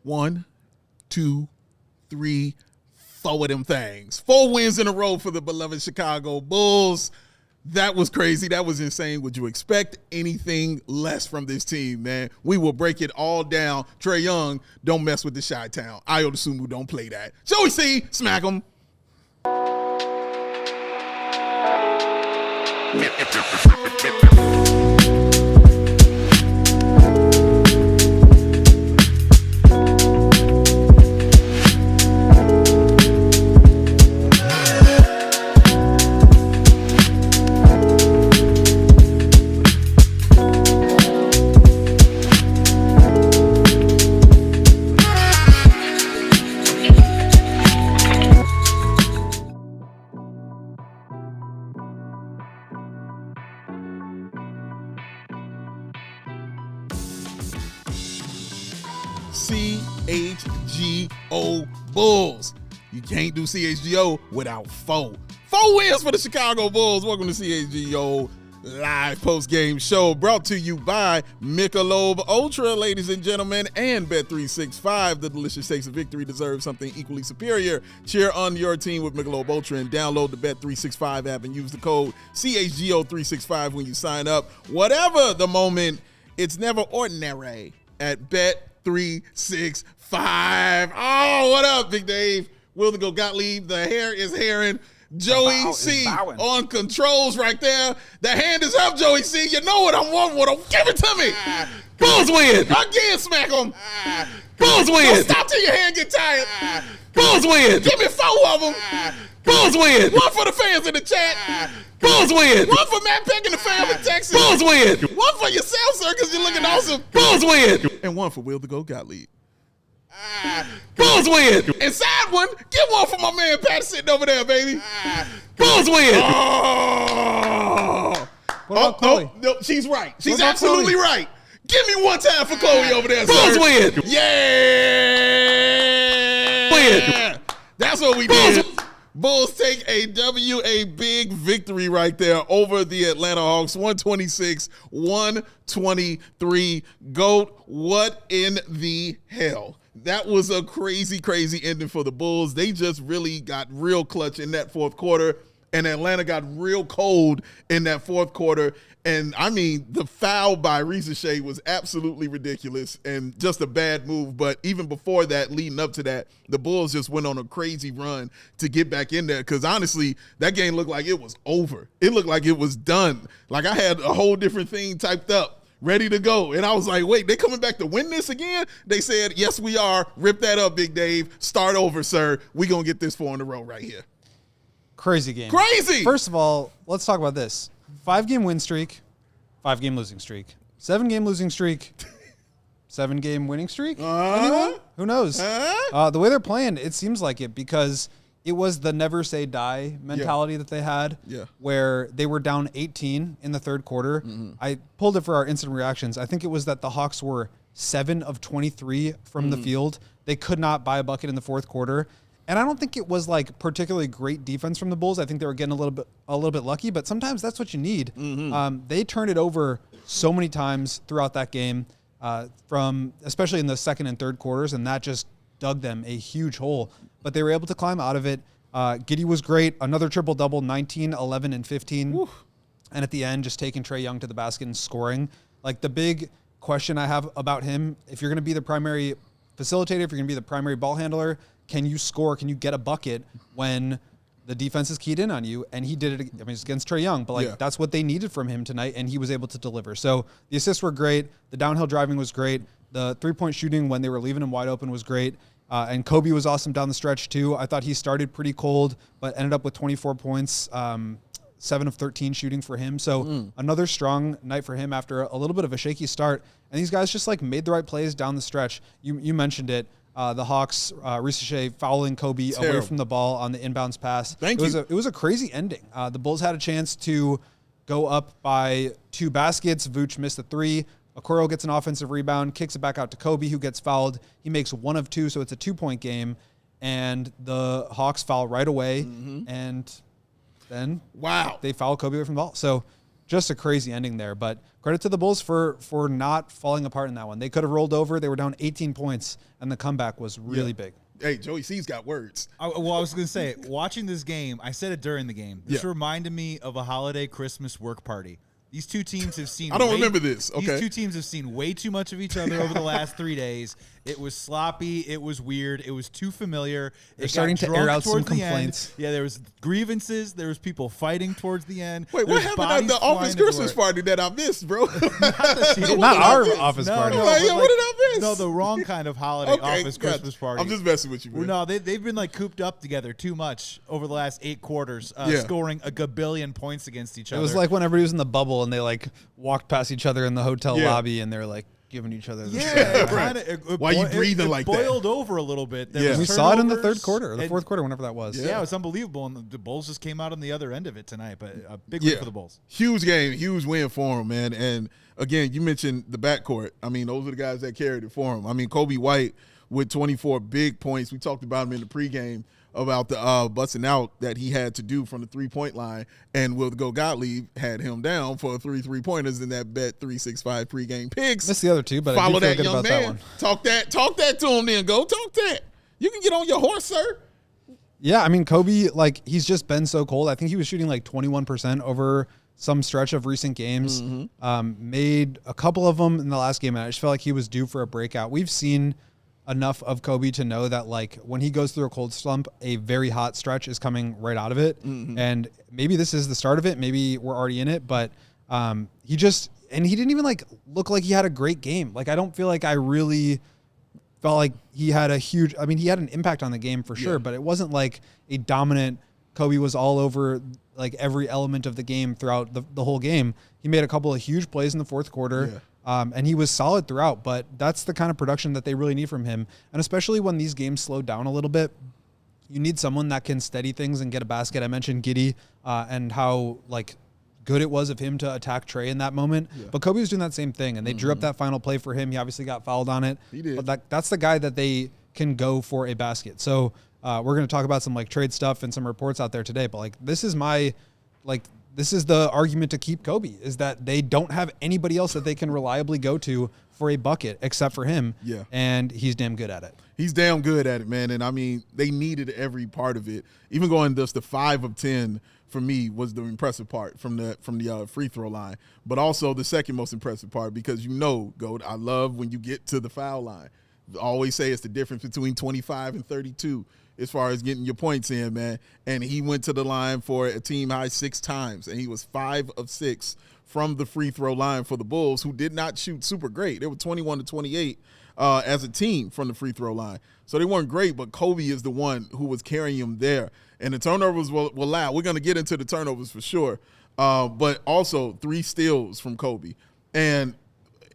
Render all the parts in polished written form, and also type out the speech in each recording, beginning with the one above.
1, 2, 3, 4 of them things. 4 wins in a row for the beloved Chicago Bulls. That was crazy. That was insane. Would you expect anything less from this team, man? We will break it all down. Trae Young, don't mess with the Chi-Town. Ayo Dosunmu, don't play that. Joey C, smack him. CHGO Bulls. You can't do CHGO without 4. 4 wins for the Chicago Bulls. Welcome to CHGO live post-game show brought to you by Michelob Ultra, ladies and gentlemen, and Bet365. The delicious taste of victory deserves something equally superior. Cheer on your team with Michelob Ultra and download the Bet365 app and use the code CHGO365 when you sign up. Whatever the moment, it's never ordinary at Bet365. Oh, what up, Big Dave? Will to go Gottlieb. The hair is herring. Joey C on controls right there. The hand is up, Joey C. You know what I want. Give it to me. Bulls win. Again, smack them. Bulls win. Don't stop till your hand get tired. Bulls win. Give me 4 of them. Bulls win. 1 for the fans in the chat. Bulls win. 1 for Matt Peck and the fam in Texas. Bulls win. 1 for yourself, sir, because you're looking awesome. Bulls win. And 1 for Will to go Gottlieb. Bulls win. Inside one, get 1 for my man Pat sitting over there, baby. Bulls win. No, she's right. She's absolutely right. Give me 1 time for Chloe over there, Bulls win. Yeah. Win. That's what we did. Bulls take a W, a big victory right there over the Atlanta Hawks, 126-123. GOAT, what in the hell? That was a crazy, crazy ending for the Bulls. They just really got real clutch in that fourth quarter, and Atlanta got real cold in that fourth quarter. And, I mean, the foul by Vucevic was absolutely ridiculous and just a bad move. But even before that, leading up to that, the Bulls just went on a crazy run to get back in there because, honestly, that game looked like it was over. It looked like it was done. Like I had a whole different thing typed up, ready to go. And I was like, wait, they coming back to win this again? They said, yes, we are. Rip that up, Big Dave. Start over, sir. We going to get this 4 in a row right here. Crazy game. Crazy. First of all, let's talk about this. 5-game win streak, 5-game losing streak, 7-game losing streak, 7-game winning streak. Anyone? Who knows? The way they're playing, it seems like it because it was the never say die mentality that they had where they were down 18 in the third quarter. I pulled it for our instant reactions. I think it was that the Hawks were 7 of 23 from the field. They could not buy a bucket in the fourth quarter. And I don't think it was like particularly great defense from the Bulls. I think they were getting a little bit lucky, but sometimes that's what you need. They turned it over so many times throughout that game, from especially in the second and third quarters, and that just dug them a huge hole. But they were able to climb out of it. Giddey was great. Another triple-double, 19, 11, and 15. Woo. And at the end, just taking Trae Young to the basket and scoring. Like the big question I have about him, if you're going to be the primary facilitator, if you're going to be the primary ball handler, can you score? Can you get a bucket when the defense is keyed in on you? And he did it. I mean, it's against Trae Young, but that's what they needed from him tonight, and he was able to deliver. So the assists were great. The downhill driving was great. The three-point shooting when they were leaving him wide open was great. And Coby was awesome down the stretch too. I thought he started pretty cold, but ended up with 24 points, 7 of 13 shooting for him. So another strong night for him after a little bit of a shaky start. And these guys just like made the right plays down the stretch. You mentioned it. The Hawks, Vucevic fouling Coby away from the ball on the inbounds pass. It was a crazy ending. The Bulls had a chance to go up by 2 baskets. Vuce missed the 3. Okoro gets an offensive rebound, kicks it back out to Coby, who gets fouled. He makes 1 of 2, so it's a 2-point game. And the Hawks foul right away. And then they foul Coby away from the ball. So just a crazy ending there. But credit to the Bulls for not falling apart in that one. They could have rolled over. They were down 18 points, and the comeback was really big. Hey, Joey C's got words. I was going to say, watching this game, I said it during the game. This reminded me of a holiday Christmas work party. These two teams have seen. I don't remember this. Okay. These two teams have seen way too much of each other over the last 3 days. It was sloppy. It was weird. It was too familiar. They're starting to air out some complaints. Yeah, there was grievances. There was people fighting towards the end. Wait, what happened at the office Christmas party that I missed, bro? Not our office party. What did I miss? No, the wrong kind of holiday office Christmas party. I'm just messing with you, man. No, they've been like cooped up together too much over the last 8 quarters, scoring a gabillion points against each other. It was like when everybody was in the bubble and they like walked past each other in the hotel lobby and they're like giving each other the Why you breathing like that? It boiled over a little bit. We saw it in the third quarter, the fourth quarter, whenever that was. Yeah, it was unbelievable, and the Bulls just came out on the other end of it tonight. But a big win for the Bulls. Huge game, huge win for them, man. And again, you mentioned the backcourt. I mean, those are the guys that carried it for them. I mean, Coby White with 24 big points. We talked about him in the pregame about the busting out that he had to do from the three-point line, and Will Go Gottlieb had him down for 3 3-pointers in that Bet 365 pregame picks. Missed the other two, but follow I do feel that good young about man. that one. Talk that to him then. Go talk that. You can get on your horse, sir. Yeah, I mean, Coby, like, he's just been so cold. I think he was shooting like 21% over some stretch of recent games. Made a couple of them in the last game, and I just felt like he was due for a breakout. We've seen enough of Coby to know that, like, when he goes through a cold slump, a very hot stretch is coming right out of it. And maybe this is the start of it. Maybe we're already in it, but he didn't even like look like he had a great game. Like, I don't feel like I really felt like he had he had an impact on the game for sure, but it wasn't like a dominant Coby was all over like every element of the game throughout the whole game. He made a couple of huge plays in the fourth quarter. And he was solid throughout, but that's the kind of production that they really need from him. And especially when these games slow down a little bit, you need someone that can steady things and get a basket. I mentioned Giddey and how like good it was of him to attack Trey in that moment. But Coby was doing that same thing, and they drew up that final play for him. He obviously got fouled on it. He did. But that's the guy that they can go for a basket. So we're going to talk about some like trade stuff and some reports out there today. But like this is the argument to keep Coby, is that they don't have anybody else that they can reliably go to for a bucket except for him. Yeah. And he's damn good at it. He's damn good at it, man. And I mean, they needed every part of it. Even going just the 5 of 10 for me was the impressive part from the free throw line. But also the second most impressive part, because Goat, I love when you get to the foul line. I always say it's the difference between 25 and 32. As far as getting your points in, man. And he went to the line for a team high 6 times, and he was 5 of 6 from the free throw line for the Bulls, who did not shoot super great. They were 21 to 28 as a team from the free throw line. So they weren't great, but Coby is the one who was carrying him there. And the turnovers were loud. We're going to get into the turnovers for sure. But also 3 steals from Coby. And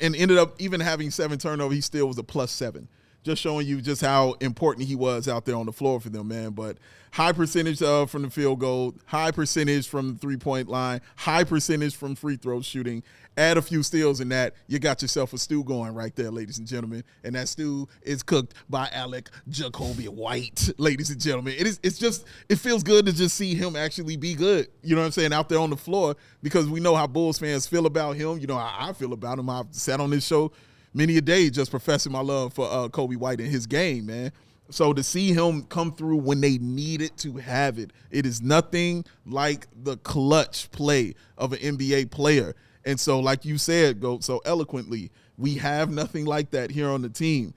ended up even having 7 turnovers. He still was a +7. Just showing you just how important he was out there on the floor for them, man. But high percentage from the field goal, high percentage from the three-point line, high percentage from free throw shooting. Add a few steals in that, you got yourself a stew going right there, ladies and gentlemen. And that stew is cooked by Alec Jacoby White, ladies and gentlemen. It feels good to just see him actually be good, you know what I'm saying, out there on the floor, because we know how Bulls fans feel about him. You know how I feel about him. I've sat on this show many a day just professing my love for Coby White and his game, man. So to see him come through when they needed to have it, it is nothing like the clutch play of an NBA player. And so like you said, Goat, so eloquently, we have nothing like that here on the team.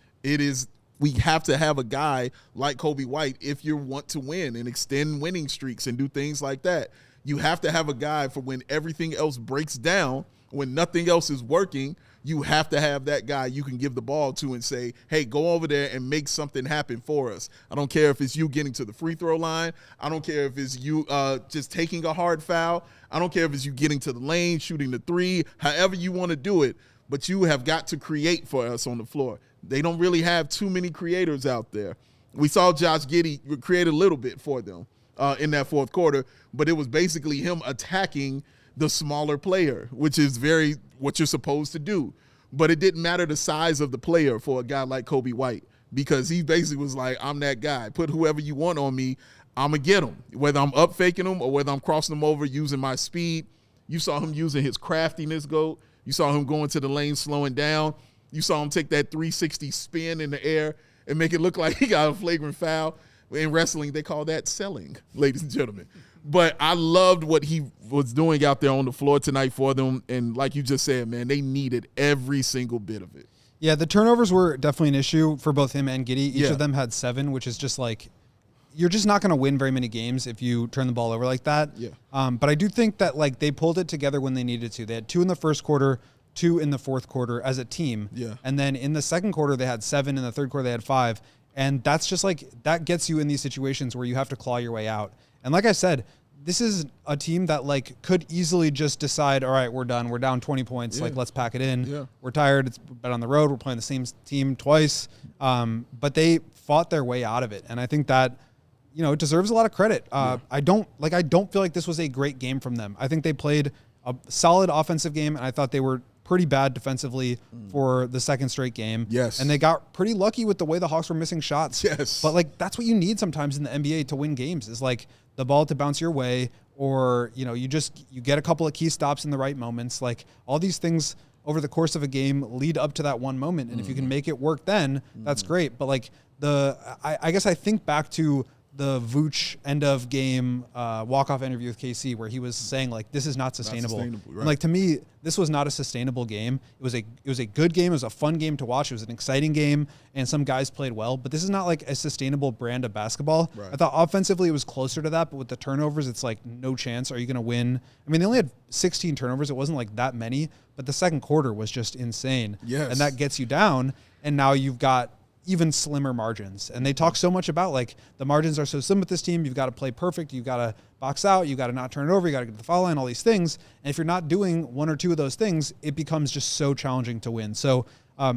We have to have a guy like Coby White if you want to win and extend winning streaks and do things like that. You have to have a guy for when everything else breaks down, when nothing else is working. You have to have that guy you can give the ball to and say, hey, go over there and make something happen for us. I don't care if it's you getting to the free throw line. I don't care if it's you just taking a hard foul. I don't care if it's you getting to the lane, shooting the 3, however you want to do it. But you have got to create for us on the floor. They don't really have too many creators out there. We saw Josh Giddey create a little bit for them in that fourth quarter, but it was basically him attacking the smaller player, which is very what you're supposed to do. But it didn't matter the size of the player for a guy like Coby White, because he basically was like, I'm that guy. Put whoever you want on me, I'm going to get him. Whether I'm up faking him or whether I'm crossing him over using my speed, You saw him using his craftiness, GOAT. You saw him going to the lane, slowing down. You saw him take that 360 spin in the air and make it look like he got a flagrant foul. In wrestling, they call that selling, ladies and gentlemen. But I loved what he was doing out there on the floor tonight for them. And like you just said, man, they needed every single bit of it. Yeah, the turnovers were definitely an issue for both him and Giddey. Each of them had 7, which is just like, you're just not going to win very many games if you turn the ball over like that. Yeah. But I do think that like they pulled it together when they needed to. They had 2 in the first quarter, 2 in the fourth quarter as a team. Yeah. And then in the second quarter, they had 7. In the third quarter, they had 5. And that's just like, that gets you in these situations where you have to claw your way out. And like I said, this is a team that like could easily just decide, all right, we're done. We're down 20 points. Like, let's pack it in. Yeah. We're tired. It's been on the road. We're playing the same team twice. But they fought their way out of it. And I think that, you know, it deserves a lot of credit. I don't feel like this was a great game from them. I think they played a solid offensive game, and I thought they were pretty bad defensively for the second straight game. Yes. And they got pretty lucky with the way the Hawks were missing shots. Yes. But like, that's what you need sometimes in the NBA to win games, is like the ball to bounce your way, or, you know, you get a couple of key stops in the right moments. Like, all these things over the course of a game lead up to that one moment. And if you can make it work, then that's great. But like I guess I think back to the Vooch end of game walk-off interview with KC, where he was saying like, this is not sustainable. Right. Like, to me, this was not a sustainable game. It was a good game. It was a fun game to watch. It was an exciting game, and some guys played well, but this is not like a sustainable brand of basketball. Right. I thought offensively it was closer to that, but with the turnovers, it's like, no chance. Are you going to win? I mean, they only had 16 turnovers. It wasn't like that many, but the second quarter was just insane. Yes. And that gets you down, and now you've got even slimmer margins. And they talk so much about like, the margins are so slim with this team. You've got to play perfect. You've got to box out. You've got to not turn it over. You got to get to the foul line, all these things. And if you're not doing 1 or 2 of those things, it becomes just so challenging to win. So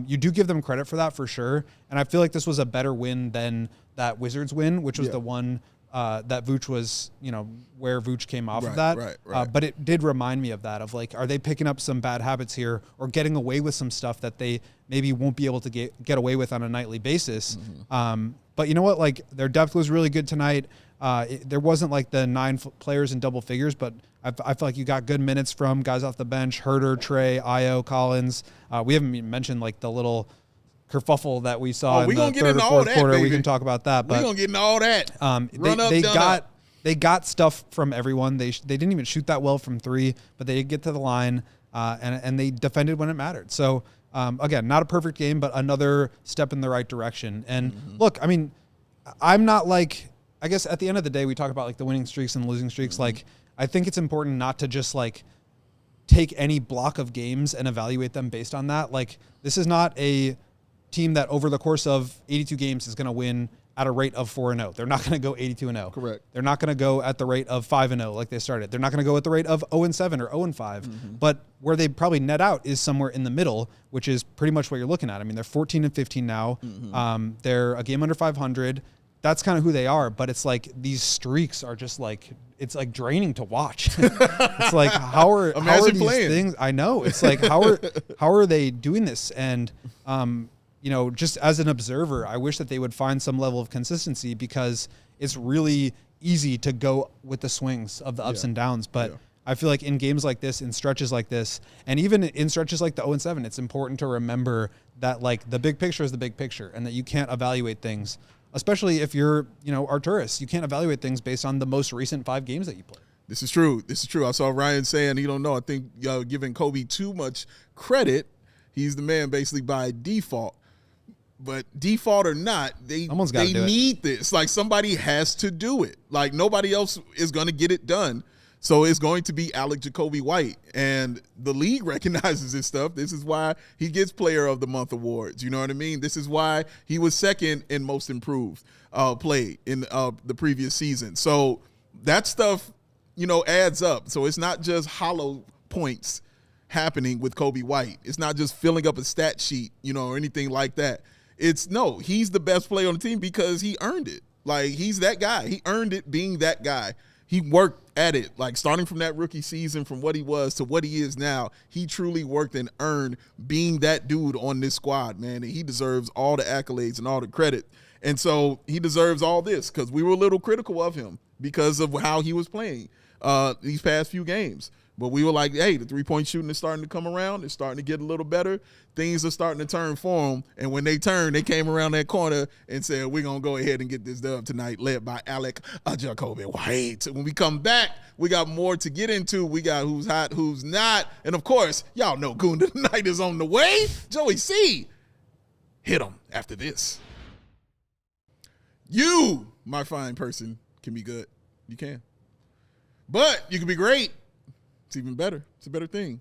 you do give them credit for that for sure. And I feel like this was a better win than that Wizards win, which was the one that Vooch was, you know, where Vooch came off of that. Right. But it did remind me of that, of like, are they picking up some bad habits here, or getting away with some stuff that they maybe won't be able to get away with on a nightly basis? But you know what? Like, their depth was really good tonight. There wasn't like the 9 players in double figures, but I feel like you got good minutes from guys off the bench: Herter, Trey, Io, Collins. We haven't even mentioned like the little kerfuffle that we saw in the third or fourth quarter. We can talk about that. But we're going to get into all that. They got stuff from everyone. They didn't even shoot that well from 3, but they did get to the line, and they defended when it mattered. So, again, not a perfect game, but another step in the right direction. And look, I mean, I'm not like, I guess at the end of the day, we talk about like the winning streaks and the losing streaks. Like, I think it's important not to just like take any block of games and evaluate them based on that. Like, this is not a team that over the course of 82 games is going to win at a rate of 4-0. They're not going to go 82-0. Correct. They're not going to go at the rate of 5-0 like they started. They're not going to go at the rate of 0-7 or 0-5. But where they probably net out is somewhere in the middle, which is pretty much what you're looking at. I mean, they're 14-15 now. They're a game under 500. That's kind of who they are. But it's like, these streaks are just like, it's like draining to watch. It's like, how are these things? I know. It's like, how are they doing this? And you know, just as an observer, I wish that they would find some level of consistency, because it's really easy to go with the swings of the ups and downs. But I feel like in games like this, in stretches like this, and even in stretches like the 0-7, it's important to remember that like the big picture is the big picture, and that you can't evaluate things, especially if you're, you know, Arturis. You can't evaluate things based on the most recent 5 games that you played. This is true. I saw Ryan saying he don't know. I think giving Coby too much credit. He's the man basically by default. But default or not, they need this. Like, somebody has to do it. Like, nobody else is going to get it done. So it's going to be Alec Jacoby White. And the league recognizes this stuff. This is why he gets Player of the Month awards. You know what I mean? This is why he was second in Most Improved play in the previous season. So that stuff, you know, adds up. So it's not just hollow points happening with Coby White. It's not just filling up a stat sheet, you know, or anything like that. He's the best player on the team because he earned it. Like, he's that guy. He earned it being that guy. He worked at it, like, starting from that rookie season, from what he was to what he is now. He truly worked and earned being that dude on this squad, man. And he deserves all the accolades and all the credit. And so he deserves all this, because we were a little critical of him because of how he was playing these past few games. But we were like, hey, the three-point shooting is starting to come around. It's starting to get a little better. Things are starting to turn for them. And when they turned, they came around that corner and said, we're going to go ahead and get this dub tonight, led by Alec Jacoby White. When we come back, we got more to get into. We got who's hot, who's not. And, of course, y'all know Goon of the Night is on the way. Joey C, hit him after this. You, my fine person, can be good. You can. But you can be great. It's even better. It's a better thing.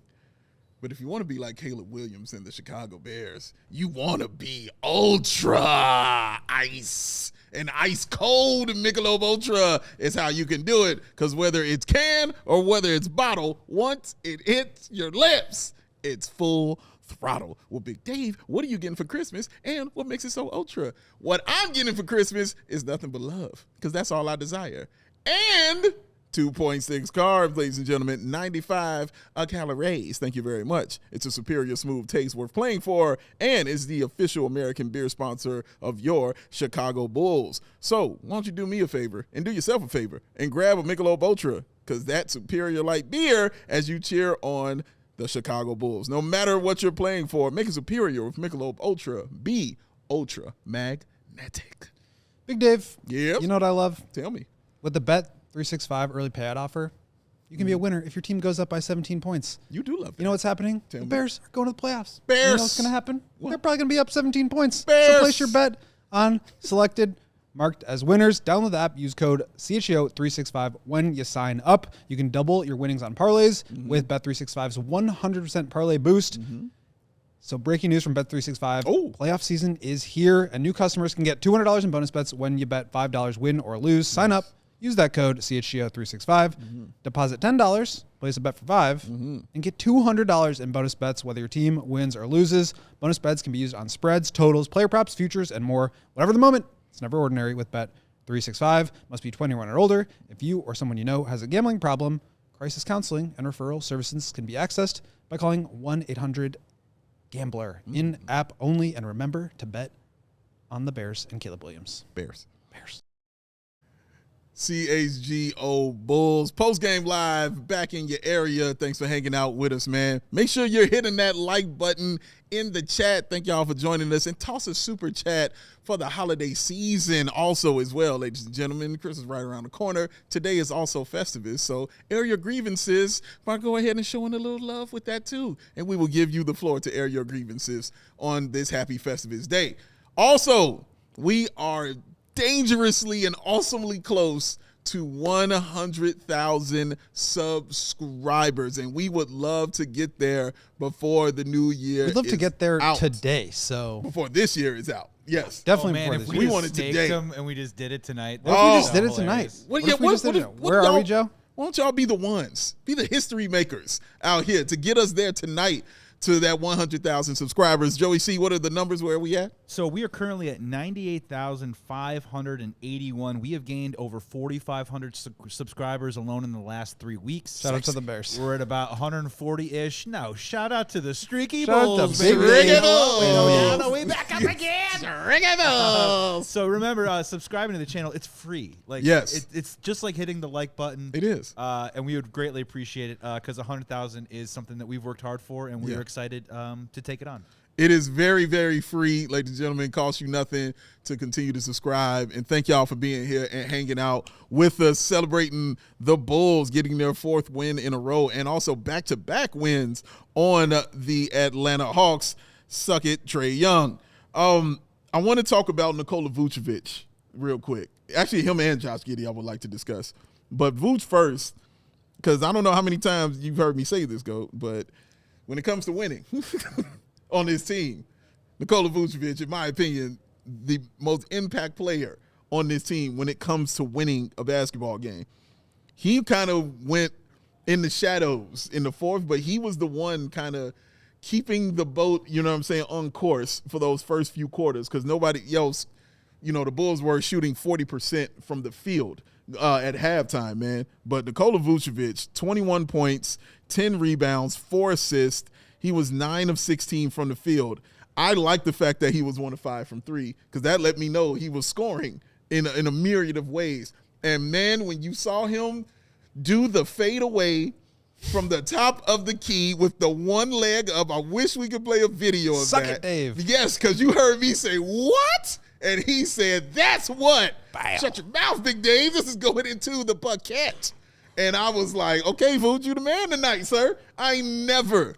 But if you want to be like Caleb Williams and the Chicago Bears, you want to be ultra ice. And ice cold Michelob Ultra is how you can do it. Because whether it's can or whether it's bottle, once it hits your lips, it's full throttle. Well, Big Dave, what are you getting for Christmas? And what makes it so ultra? What I'm getting for Christmas is nothing but love. Because that's all I desire. And 2.6 carbs, ladies and gentlemen, 95 calories. Thank you very much. It's a superior smooth taste worth playing for, and is the official American beer sponsor of your Chicago Bulls. So why don't you do me a favor and do yourself a favor and grab a Michelob Ultra, because that's superior light beer as you cheer on the Chicago Bulls. No matter what you're playing for, make it superior with Michelob Ultra. Be ultra magnetic. Big Dave. Yep. You know what I love? Tell me. With the Bet365 early payout offer, you can be a winner if your team goes up by 17 points. You do love that. You know what's happening? Tell The me. Bears are going to the playoffs. Bears. You know what's going to happen? What? They're probably going to be up 17 points. Bears. So place your bet on selected, marked as winners. Download the app. Use code CHGO365 when you sign up. You can double your winnings on parlays with Bet365's 100% parlay boost. So breaking news from Bet365. Oh. Playoff season is here, and new customers can get $200 in bonus bets when you bet $5 win or lose. Sign up. Use that code CHGO365. Deposit $10, place a bet for $5, and get $200 in bonus bets whether your team wins or loses. Bonus bets can be used on spreads, totals, player props, futures, and more. Whatever the moment, it's never ordinary with Bet365. Must be 21 or older. If you or someone you know has a gambling problem, crisis counseling and referral services can be accessed by calling 1-800-GAMBLER. In-app only, and remember to bet on the Bears and Caleb Williams. Bears. Bears. CHGO Bulls post-game live back in your area. Thanks for hanging out with us, man. Make sure you're hitting that like button in the chat. Thank y'all for joining us, and toss a super chat for the holiday season also as well, ladies and gentlemen. Christmas is right around the corner. Today is also Festivus, so air your grievances by go ahead and showing a little love with that too, and we will give you the floor to air your grievances on this happy Festivus day. Also, we are dangerously and awesomely close to 100,000 subscribers, and we would love to get there before the new year. We'd love to get there out. Today, so Before this year is out. Yes. definitely man, before if this we year. We want it staked today. them and we just did it tonight. What if we just did it tonight? hilarious. What if we just did it? Where are we, Joe? Why don't y'all be the ones, be the history makers out here to get us there tonight to that 100,000 subscribers. Joey C, what are the numbers? Where are we at? So we are currently at 98,581. We have gained over 4,500 subscribers alone in the last 3 weeks. Shout out to the Bears. We're at about 140-ish. No, shout out to the Streaky Shout out to Bulls. Big baby. Dave. Oh, yeah, we back up again. Streaky Bulls. So remember, subscribing to the channel, it's free. Like, Yes. it's just like hitting the like button. It is. And we would greatly appreciate it because 100,000 is something that we've worked hard for, and we're excited to take it on. It is very, very free, ladies and gentlemen. It costs you nothing to continue to subscribe. And thank y'all for being here and hanging out with us, celebrating the Bulls getting their 4th win in a row, and also back-to-back wins on the Atlanta Hawks. Suck it, Trae Young. I want to talk about Nikola Vucevic real quick. Actually, him and Josh Giddey I would like to discuss. But Vuce first, because I don't know how many times you've heard me say this, but when it comes to winning on this team, Nikola Vucevic, in my opinion, the most impact player on this team when it comes to winning a basketball game. He kind of went in the shadows in the 4th, but he was the one kind of keeping the boat, you know what I'm saying, on course for those first few quarters, because nobody else, the Bulls were shooting 40% from the field at halftime, man. But Nikola Vucevic, 21 points, 10 rebounds, 4 assists. He was 9 of 16 from the field. I like the fact that he was 1 of 5 from 3, because that let me know he was scoring in a myriad of ways. And, man, when you saw him do the fadeaway from the top of the key with the one leg up. I wish we could play a video of Suck that. it, Dave. Yes, because you heard me say, what? And he said, that's what. Bam. Shut your mouth, Big Dave. This is going into the bucket. And I was like, okay, Vooch, you the man tonight, sir. I ain't never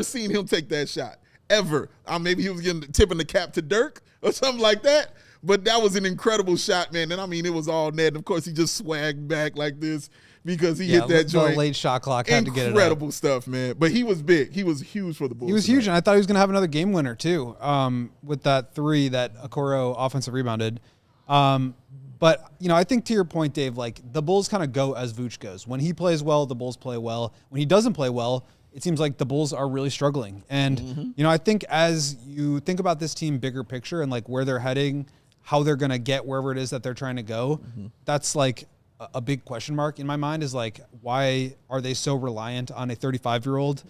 seen him take that shot, ever. Maybe he was tipping the cap to Dirk or something like that. But that was an incredible shot, man. And I mean, it was all net. And of course, he just swagged back like this because he hit that joint. The late shot clock had to get it up. Incredible stuff, man. But he was big. He was huge for the Bulls. He was huge, and I thought he was going to have another game winner, too, with that 3 that Okoro offensive rebounded. But, I think to your point, Dave, like the Bulls kind of go as Vooch goes. When he plays well, the Bulls play well. When he doesn't play well, it seems like the Bulls are really struggling. And, I think as you think about this team bigger picture and like where they're heading, how they're going to get wherever it is that they're trying to go, that's like a big question mark in my mind is like, why are they so reliant on a 35-year-old?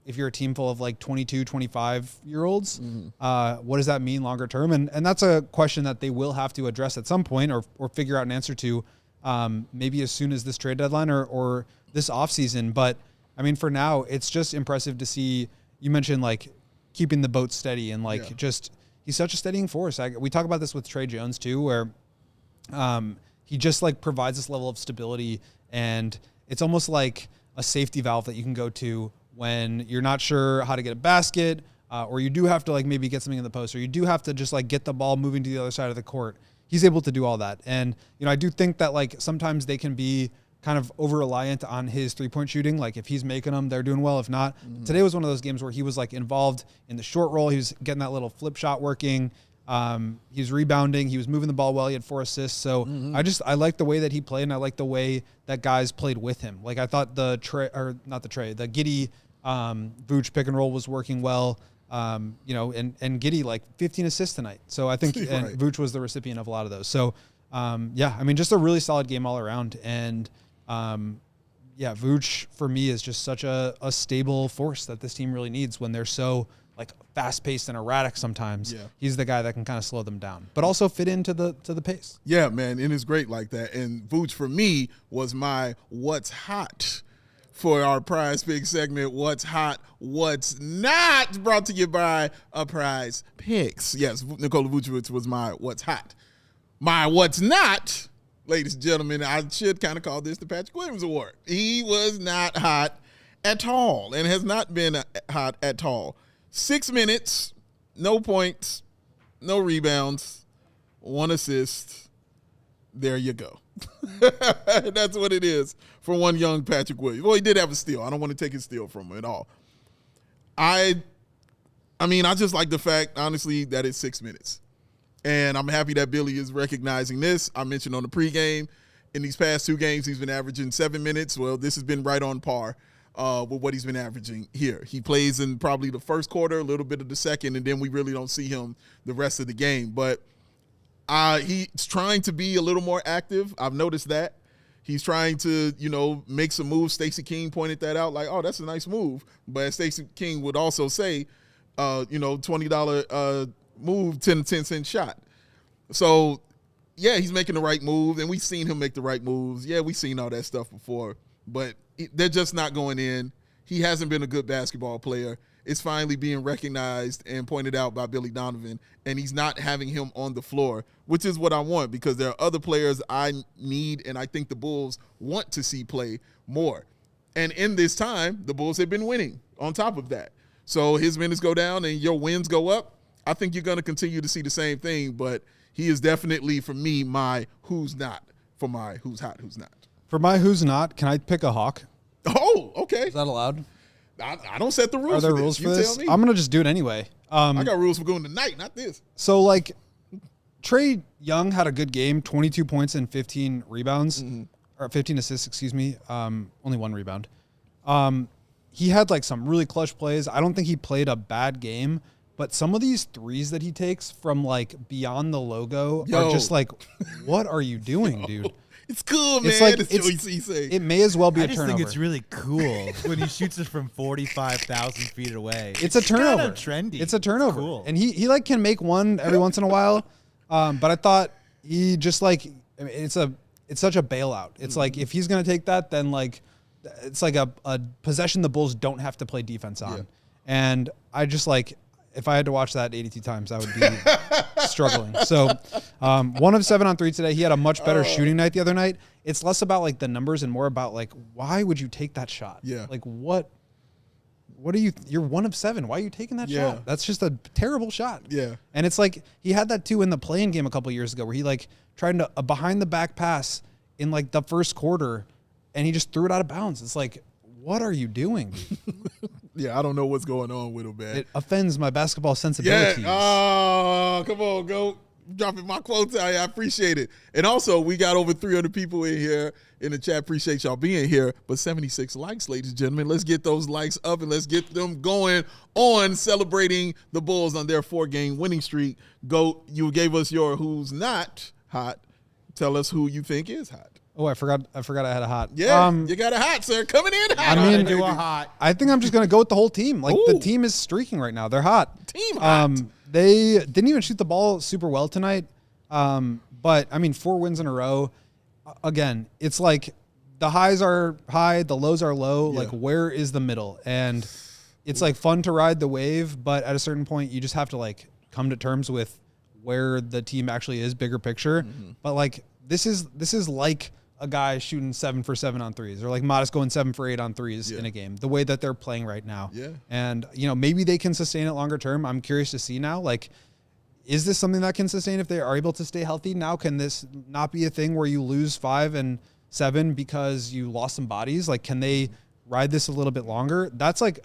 If you're a team full of like 22, 25-year-olds, what does that mean longer term? And that's a question that they will have to address at some point or figure out an answer to maybe as soon as this trade deadline or this offseason. But, I mean, for now, it's just impressive to see, you mentioned like keeping the boat steady and like just he's such a steadying force. We talk about this with Trey Jones too, where he just like provides this level of stability, and it's almost like a safety valve that you can go to when you're not sure how to get a basket, or you do have to like maybe get something in the post, or you do have to just like get the ball moving to the other side of the court. He's able to do all that. And, I do think that like sometimes they can be kind of over-reliant on his three-point shooting. Like if he's making them, they're doing well. If not, today was one of those games where he was like involved in the short roll. He was getting that little flip shot working. He was rebounding. He was moving the ball well. He had 4 assists. So I like the way that he played, and I like the way that guys played with him. Like I thought the Giddey Vooch pick and roll was working well. And Giddey like 15 assists tonight. So I think and Vooch was the recipient of a lot of those. So I mean, just a really solid game all around. And Vooch for me is just such a stable force that this team really needs when they're so like fast paced and erratic sometimes. Yeah. He's the guy that can kind of slow them down, but also fit into the pace. Yeah, man. And it's great like that. And Vooch for me was my what's hot for our PrizePicks segment. What's hot, what's not, brought to you by a PrizePicks. Yes, Nikola Vucevic was my what's hot. My what's not, ladies and gentlemen, I should kind of call this the Patrick Williams Award. He was not hot at all and has not been hot at all. 6 minutes, no points, no rebounds, 1 assist. There you go. That's what it is for one young Patrick Williams. Well, he did have a steal. I don't want to take his steal from him at all. I mean, I just like the fact, honestly, that it's 6 minutes. And I'm happy that Billy is recognizing this. I mentioned on the pregame, in these past 2 games, he's been averaging 7 minutes. Well, this has been right on par with what he's been averaging here. He plays in probably the first quarter, a little bit of the second, and then we really don't see him the rest of the game. But he's trying to be a little more active. I've noticed that. He's trying to, make some moves. Stacey King pointed that out, like, oh, that's a nice move. But as Stacey King would also say, $20 move, 10-cent shot. So, yeah, he's making the right move, and we've seen him make the right moves. Yeah, we've seen all that stuff before, but they're just not going in. He hasn't been a good basketball player. It's finally being recognized and pointed out by Billy Donovan, and he's not having him on the floor, which is what I want because there are other players I need and I think the Bulls want to see play more. And in this time, the Bulls have been winning on top of that. So his minutes go down and your wins go up. I think you're going to continue to see the same thing, but he is definitely, for me, my who's not for my who's hot, who's not. For my who's not, can I pick a Hawk? Oh, okay. Is that allowed? I don't set the rules. Are there rules for this? Tell me. I'm going to just do it anyway. I got rules for going tonight, not this. So, like, Trae Young had a good game, 22 points and 15 rebounds, or 15 assists, excuse me. Only 1 rebound. He had, like, some really clutch plays. I don't think he played a bad game. But some of these threes that he takes from, like, beyond the logo are just like, what are you doing, dude? It's cool, man. It may as well be a turnover. I just think it's really cool when he shoots it from 45,000 feet away. It's a turnover. Trendy. It's a turnover. Cool. And he like can make one every once in a while. But I thought he just like, I mean, it's such a bailout. It's like if he's going to take that, then like it's like a possession the Bulls don't have to play defense on. Yeah. And I just like, if I had to watch that 82 times, I would be struggling. So 1 of 7 on 3 today. He had a much better shooting night the other night. It's less about like the numbers and more about like, why would you take that shot? Yeah. Like what are you're 1 of 7. Why are you taking that shot? That's just a terrible shot. Yeah. And it's like, he had that too in the play-in game a couple years ago where he like tried to a behind the back pass in like the first quarter and he just threw it out of bounds. It's like, what are you doing? Yeah, I don't know what's going on with him, man. It offends my basketball sensibilities. Yeah. Oh, come on, go. Dropping my quotes out here. I appreciate it. And also, we got over 300 people in here in the chat. Appreciate y'all being here. But 76 likes, ladies and gentlemen. Let's get those likes up and let's get them going on celebrating the Bulls on their 4-game winning streak. Go. You gave us your who's not hot. Tell us who you think is hot. Oh, I forgot I had a hot. Yeah, you got a hot, sir. Coming in hot. I mean, do a hot. I think I'm just going to go with the whole team. Like, the team is streaking right now. They're hot. Team hot. They didn't even shoot the ball super well tonight. But, I mean, 4 wins in a row. Again, it's like the highs are high, the lows are low. Yeah. Like, where is the middle? And it's, like, fun to ride the wave. But at a certain point, you just have to, like, come to terms with where the team actually is, bigger picture. Mm-hmm. But, like, this is like a guy shooting 7 for 7 on threes, or like Modest going 7 for 8 on threes in a game, the way that they're playing right now. Yeah. And, you know, maybe they can sustain it longer term. I'm curious to see now, like, is this something that can sustain if they are able to stay healthy? Now, can this not be a thing where you lose 5 and 7 because you lost some bodies? Like, can they ride this a little bit longer? That's like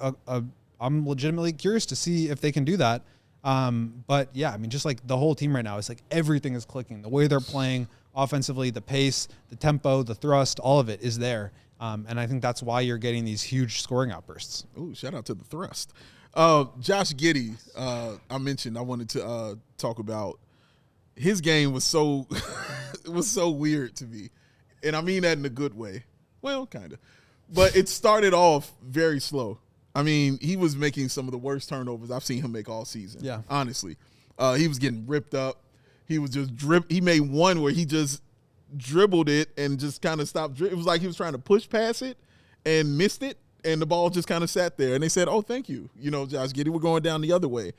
I'm legitimately curious to see if they can do that. But yeah, I mean, just like the whole team right now is like everything is clicking. The way they're playing offensively, the pace, the tempo, the thrust, all of it is there. And I think that's why you're getting these huge scoring outbursts. Ooh, shout out to the thrust. Josh Giddey, I mentioned I wanted to talk about. His game was so it was so weird to me. And I mean that in a good way. Well, kind of. But it started off very slow. I mean, he was making some of the worst turnovers I've seen him make all season. Yeah. Honestly. He was getting ripped up. He was just he made one where he just dribbled it and just kind of stopped. It was like he was trying to push past it and missed it, and the ball just kind of sat there. And they said, oh, thank you. You know, Josh Giddey, we're going down the other way.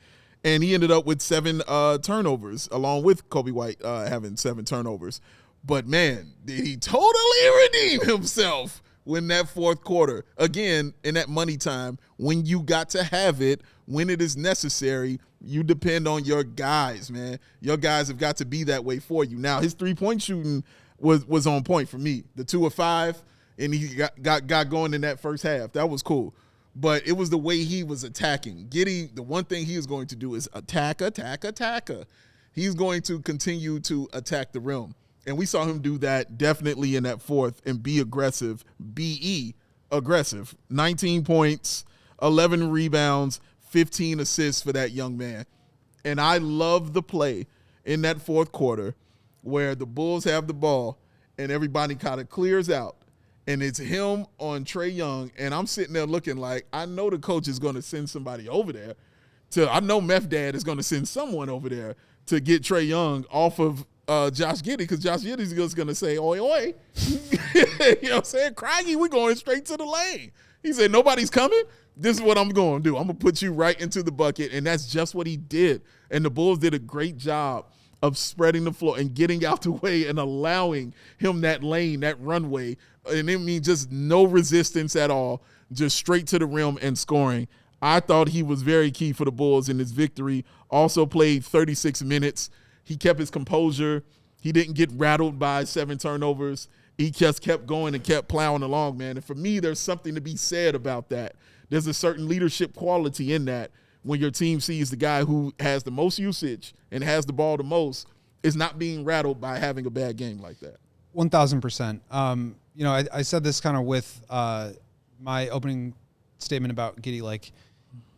And he ended up with 7 turnovers, along with Coby White having 7 turnovers. But, man, did he totally redeem himself when that fourth quarter, again, in that money time, when you got to have it, when it is necessary, you depend on your guys, man. Your guys have got to be that way for you. Now, his three-point shooting was on point for me. The 2 of 5, and he got going in that first half. That was cool. But it was the way he was attacking. Giddey, the one thing he is going to do is attack. He's going to continue to attack the rim. And we saw him do that definitely in that fourth and be aggressive, B-E, aggressive. 19 points, 11 rebounds, 15 assists for that young man. And I love the play in that fourth quarter where the Bulls have the ball and everybody kind of clears out. And it's him on Trae Young. And I'm sitting there looking like, I know the coach is going to send somebody over there. I know Meth Dad is going to send someone over there to get Trae Young off of Josh Giddey, because Josh Giddey's just going to say, oi, oi. You know what I'm saying? Craggy, we're going straight to the lane. He said, nobody's coming? This is what I'm going to do. I'm going to put you right into the bucket, and that's just what he did. And the Bulls did a great job of spreading the floor and getting out the way and allowing him that lane, that runway. And it means just no resistance at all, just straight to the rim and scoring. I thought he was very key for the Bulls in this victory. Also played 36 minutes. He kept his composure. He didn't get rattled by 7 turnovers. He just kept going and kept plowing along, man. And for me, there's something to be said about that. There's a certain leadership quality in that when your team sees the guy who has the most usage and has the ball the most is not being rattled by having a bad game like that. 1,000%. You know, I said this kind of with my opening statement about Giddey. Like,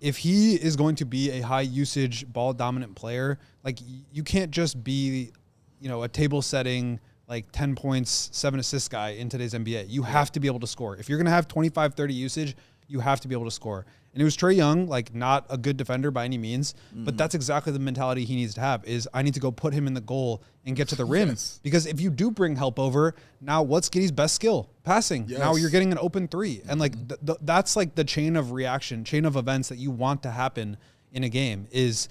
if he is going to be a high usage ball dominant player, like you can't just be, you know, a table setting, like 10 points, 7 assists guy in today's NBA. You have to be able to score. If you're going to have 25, 30 usage, you have to be able to score. And it was Trae Young, like not a good defender by any means, but that's exactly the mentality he needs to have is I need to go put him in the goal and get to the rim. Yes. Because if you do bring help over, now what's Giddey's best skill? Passing. Yes. Now you're getting an open three. And like that's like the chain of reaction, chain of events that you want to happen in a game is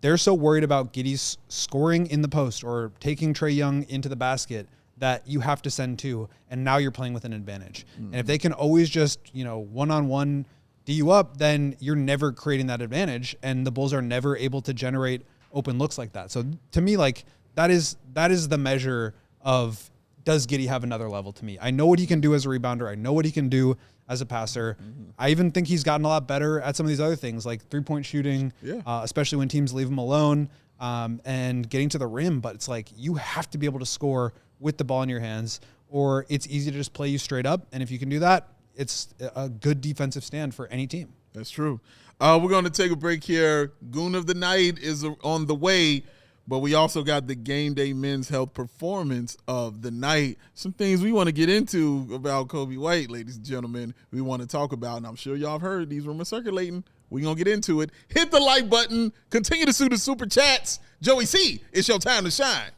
they're so worried about Giddey's scoring in the post or taking Trae Young into the basket that you have to send two, and now you're playing with an advantage. And if they can always just, one-on-one D you up, then you're never creating that advantage, and the Bulls are never able to generate open looks like that. So to me, like that is the measure of does Giddey have another level to me. I know what he can do as a rebounder. I know what he can do as a passer. I even think he's gotten a lot better at some of these other things like three-point shooting, especially when teams leave him alone and getting to the rim. But it's like you have to be able to score with the ball in your hands, or it's easy to just play you straight up. And if you can do that, it's a good defensive stand for any team. That's true. We're going to take a break here. Goon of the Night is on the way, but we also got the Game Day Men's Health Performance of the Night. Some things we want to get into about Coby White, ladies and gentlemen, we want to talk about, and I'm sure y'all have heard these rumors circulating. We're going to get into it. Hit the like button. Continue to sue the super chats. Joey C., it's your time to shine.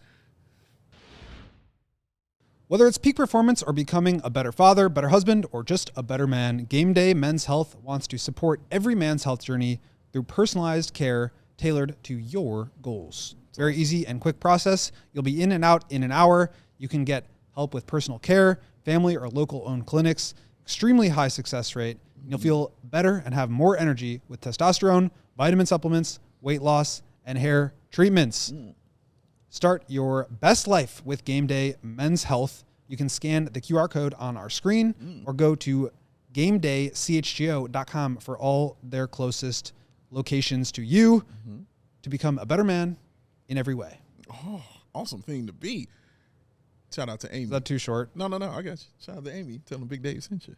Whether it's peak performance or becoming a better father, better husband, or just a better man, Gameday Men's Health wants to support every man's health journey through personalized care tailored to your goals. Very easy and quick process. You'll be in and out in an hour. You can get help with personal care, family or local owned clinics, extremely high success rate. You'll feel better and have more energy with testosterone, vitamin supplements, weight loss, and hair treatments. Start your best life with Gameday Men's Health. You can scan the QR code on our screen or go to GamedayCHGO.com for all their closest locations to you to become a better man in every way. Oh, awesome thing to be. Shout out to Amy. Is that too short? No, I got you. Shout out to Amy. Tell them Big Dave sent you.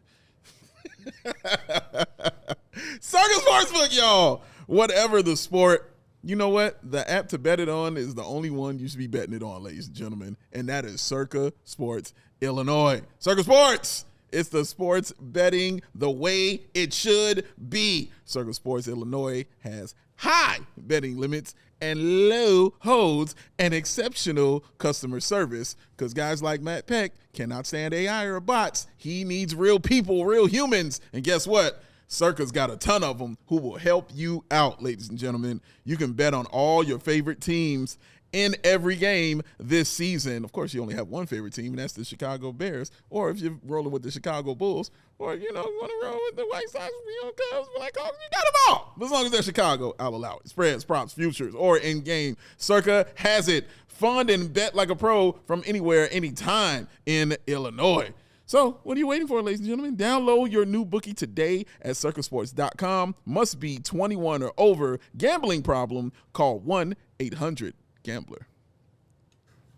Circus Sportsbook, y'all. Whatever the sport. You know what? The app to bet it on is the only one you should be betting it on, ladies and gentlemen, and that is Circa Sports Illinois. Circa Sports, it's the sports betting the way it should be. Circa Sports Illinois has high betting limits and low holds and exceptional customer service because guys like Matt Peck cannot stand AI or bots. He needs real people, real humans, and guess what? Circa's got a ton of them who will help you out, ladies and gentlemen. You can bet on all your favorite teams in every game this season. Of course, you only have one favorite team, and that's the Chicago Bears. Or if you're rolling with the Chicago Bulls, or, you want to roll with the White Sox, Cubs, Black Hawks, you got them all. But as long as they're Chicago, I'll allow it. Spreads, props, futures, or in-game. Circa has it. Fund and bet like a pro from anywhere, anytime in Illinois. So, what are you waiting for, ladies and gentlemen? Download your new bookie today at circusports.com. Must be 21 or over. Gambling problem? Call 1-800-GAMBLER.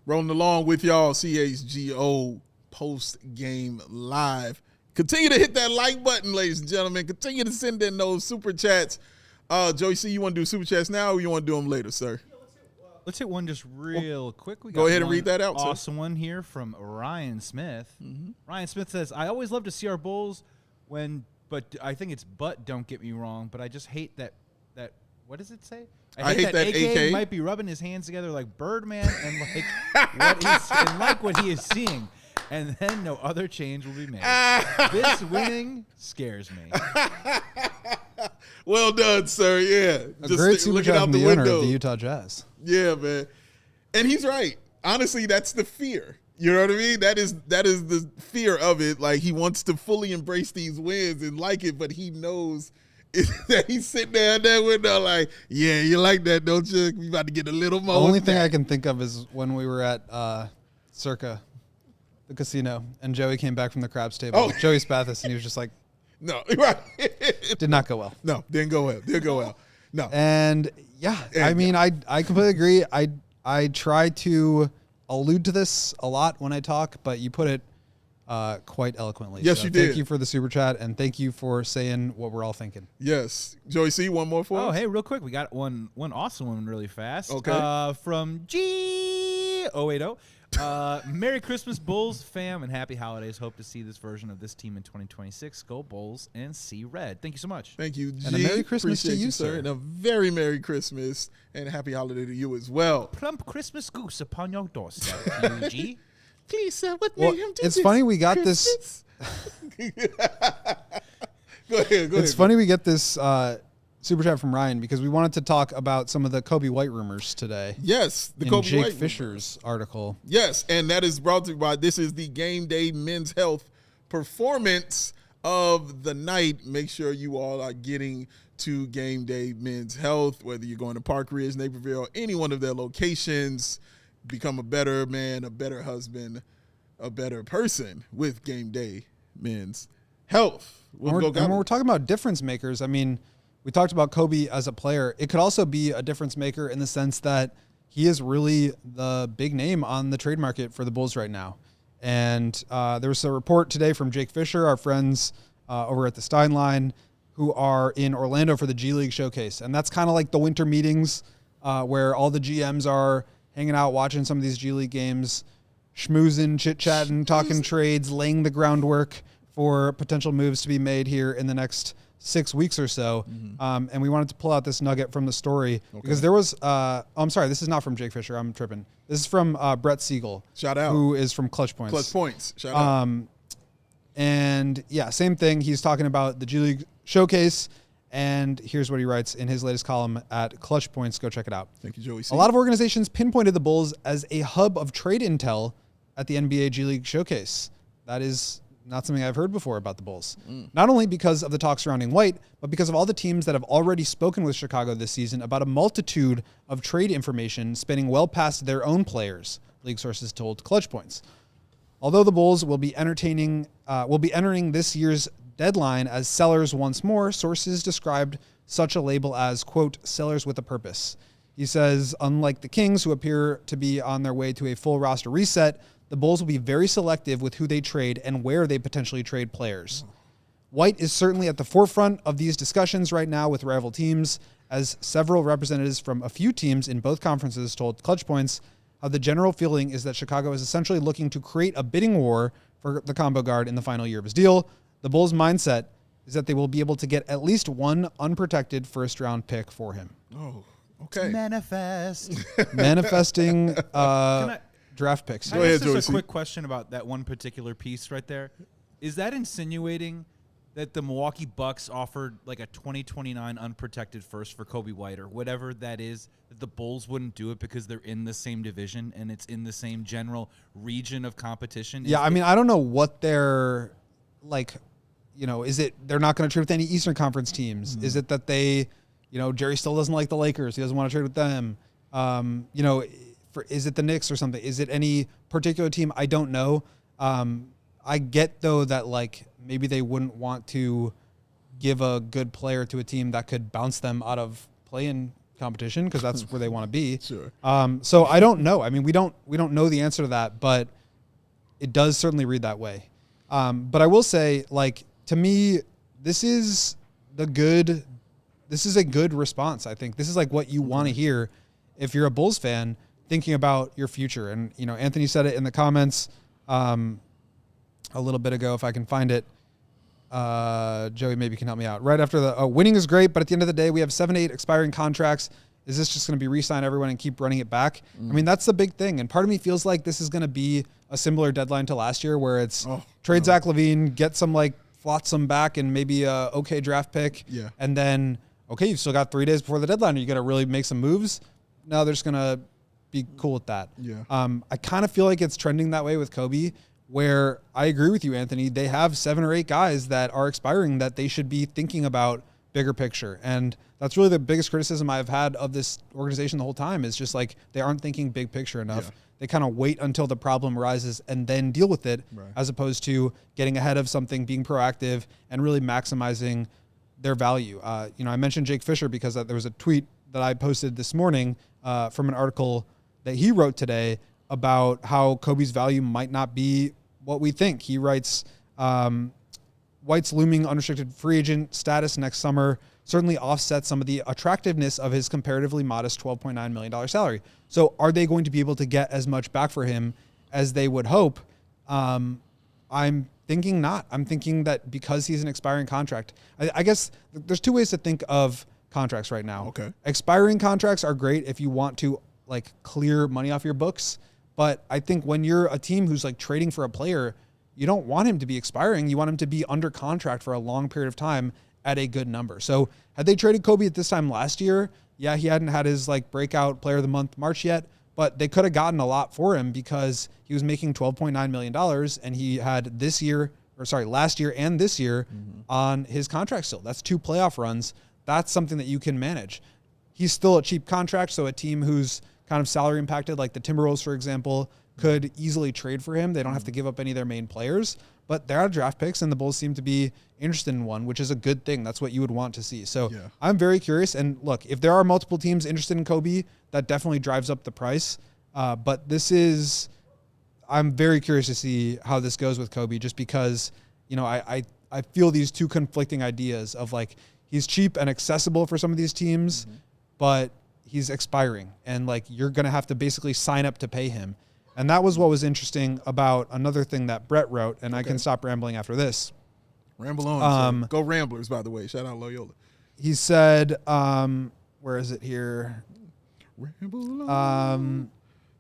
Rolling along with y'all, CHGO post-game live. Continue to hit that like button, ladies and gentlemen. Continue to send in those super chats. Joey C., you want to do super chats now or you want to do them later, sir? Let's hit one just real quick. We got go ahead and read that out, sir. Awesome one here from Ryan Smith. Ryan Smith says, I always love to see our Bulls but I think it's don't get me wrong, but I just hate that what does it say? I hate that AK might be rubbing his hands together like Birdman and like what he is seeing. And then no other change will be made. This winning scares me. Well done, sir. Yeah. A great super chat from the owner of the Utah Jazz. Yeah, man. And he's right. Honestly, that's the fear. You know what I mean? That is the fear of it. Like, he wants to fully embrace these wins and like it, but he knows that he's sitting there in that window like, yeah, you like that, don't you? We about to get a little more. The only thing I can think of is when we were at Circa, the casino, and Joey came back from the craps table with Joey Spathis, and he was just like, no, right. Did not go well. No, didn't go well. No. And yeah, I mean, I completely agree. I try to allude to this a lot when I talk, but you put it quite eloquently. Yes, so you did. Thank you for the super chat, and thank you for saying what we're all thinking. Yes. Joey C., one more for us? Oh, hey, real quick. We got one awesome one really fast. Okay. From G080. Merry Christmas, Bulls fam, and happy holidays. Hope to see this version of this team in 2026. Go Bulls and see red. Thank you so much. Thank you, G. And a Merry Christmas Appreciate to you, sir. And a very Merry Christmas and a Happy Holiday to you as well. Plump Christmas goose upon your doorstep, you, G. Please, sir, what Well, made him do it's this? funny we got Christmas? Go ahead. It's funny we get this super chat from Ryan because we wanted to talk about some of the Coby White rumors today. Yes, the in Coby Jake White Fisher's article. Yes, and that is brought to you by, this is the Gameday Men's Health Performance of the Night. Make sure you all are getting to Gameday Men's Health, whether you're going to Park Ridge, Naperville, any one of their locations. Become a better man, a better husband, a better person with Gameday Men's Health. And when we're talking about difference makers, I mean, we talked about Coby as a player. It could also be a difference maker in the sense that he is really the big name on the trade market for the Bulls right now. And there was a report today from Jake Fisher, our friends over at the Stein Line, who are in Orlando for the G League Showcase. And that's kind of like the winter meetings where all the GMs are hanging out, watching some of these G League games, schmoozing, chit-chatting, talking trades, laying the groundwork for potential moves to be made here in the next 6 weeks or so. And we wanted to pull out this nugget from the story because there was, I'm sorry, this is not from Jake Fisher. I'm tripping. This is from Brett Siegel. Shout out. Who is from Clutch Points. Clutch Points. Shout out. And yeah, same thing. He's talking about the G League Showcase. And here's what he writes in his latest column at Clutch Points. Go check it out. Thank you, Joey C. A lot of organizations pinpointed the Bulls as a hub of trade intel at the NBA G League Showcase. That is not something I've heard before about the Bulls. Not only because of the talk surrounding White, but because of all the teams that have already spoken with Chicago this season about a multitude of trade information spanning well past their own players, league sources told Clutch Points. Although the Bulls will be entering this year's deadline as sellers once more, sources described such a label as, quote, sellers with a purpose. He says, unlike the Kings, who appear to be on their way to a full roster reset, the Bulls will be very selective with who they trade and where they potentially trade players. White is certainly at the forefront of these discussions right now with rival teams, as several representatives from a few teams in both conferences told Clutch Points how the general feeling is that Chicago is essentially looking to create a bidding war for the combo guard in the final year of his deal. The Bulls' mindset is that they will be able to get at least one unprotected first-round pick for him. Oh, okay. Manifest. Manifesting draft picks. Can I ask just a quick question about that one particular piece right there? Is that insinuating that the Milwaukee Bucks offered like a 2029 unprotected first for Coby White or whatever that is, that the Bulls wouldn't do it because they're in the same division and it's in the same general region of competition? Yeah, I mean, I don't know what they're like, you know, is it they're not going to trade with any Eastern Conference teams? Is it that they, you know, Jerry still doesn't like the Lakers. He doesn't want to trade with them. You know, is it the Knicks or something? Is it any particular team? I don't know. I get, though, that, like, maybe they wouldn't want to give a good player to a team that could bounce them out of play-in competition because that's where they want to be. Sure. So I don't know. I mean, we don't know the answer to that, but it does certainly read that way. But I will say, like, to me, this is a good response, I think. This is, like, what you want to hear if you're a Bulls fan thinking about your future. And, you know, Anthony said it in the comments a little bit ago, if I can find it. Joey maybe can help me out. Right after the winning is great, but at the end of the day, we have 7-8 expiring contracts. Is this just going to be re-sign everyone and keep running it back? I mean, that's the big thing. And part of me feels like this is going to be a similar deadline to last year where it's trade Zach LaVine, get some like flotsam back and maybe a okay draft pick. Yeah. And then, okay, you've still got 3 days before the deadline. Are you going to really make some moves? No, they're just going to be cool with that. Yeah. I kind of feel like it's trending that way with Coby, where I agree with you, Anthony. They have 7 or 8 guys that are expiring that they should be thinking about bigger picture. And that's really the biggest criticism I've had of this organization the whole time is just like they aren't thinking big picture enough. Yeah. They kind of wait until the problem arises and then deal with it, as opposed to getting ahead of something, being proactive, and really maximizing their value. You know, I mentioned Jake Fisher because there was a tweet that I posted this morning from an article that he wrote today about how Coby's value might not be what we think. He writes, White's looming unrestricted free agent status next summer certainly offsets some of the attractiveness of his comparatively modest $12.9 million salary. So are they going to be able to get as much back for him as they would hope. I'm thinking not. I'm thinking that because he's an expiring contract, I guess there's two ways to think of contracts right now. Okay. Expiring contracts are great if you want to like clear money off your books. But I think when you're a team who's like trading for a player, you don't want him to be expiring. You want him to be under contract for a long period of time at a good number. So had they traded Coby at this time last year, yeah, he hadn't had his like breakout player of the month March yet, but they could have gotten a lot for him because he was making $12.9 million and he had last year and this year on his contract still. That's 2 playoff runs. That's something that you can manage. He's still a cheap contract, so a team who's kind of salary impacted, like the Timberwolves, for example, could easily trade for him. They don't have to give up any of their main players, but they're out of draft picks, and the Bulls seem to be interested in one, which is a good thing. That's what you would want to see. So I'm very curious. And look, if there are multiple teams interested in Coby, that definitely drives up the price. But I'm very curious to see how this goes with Coby, just because, I feel these two conflicting ideas of like, he's cheap and accessible for some of these teams, but he's expiring, and like you're going to have to basically sign up to pay him. And that was what was interesting about another thing that Brett wrote, and I can stop rambling after this. Ramble on. Go Ramblers, by the way. Shout out Loyola. He said, where is it here? Ramble on.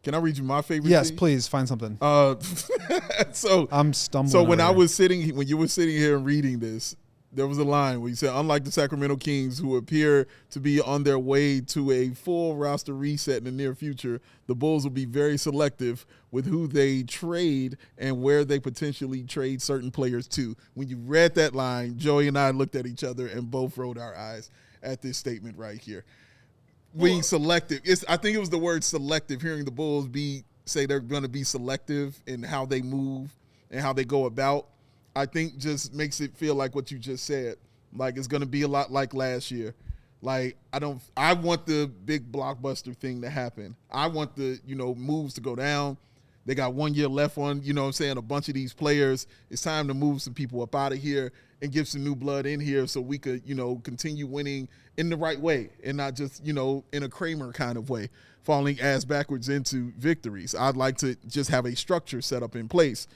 Can I read you my favorite Yes, thing? please find something. So I'm stumbling. So when over. you were sitting here and reading this, there was a line where you said, unlike the Sacramento Kings, who appear to be on their way to a full roster reset in the near future, the Bulls will be very selective with who they trade and where they potentially trade certain players to. When you read that line, Joey and I looked at each other and both rolled our eyes at this statement right here. Being selective. I think it was the word selective, hearing the Bulls say they're going to be selective in how they move and how they go about. I think just makes it feel like what you just said. Like it's going to be a lot like last year. Like I want the big blockbuster thing to happen. I want the, moves to go down. They got 1 year left on, a bunch of these players. It's time to move some people up out of here and give some new blood in here so we could, continue winning in the right way and not just, in a Kramer kind of way, falling ass backwards into victories. I'd like to just have a structure set up in place.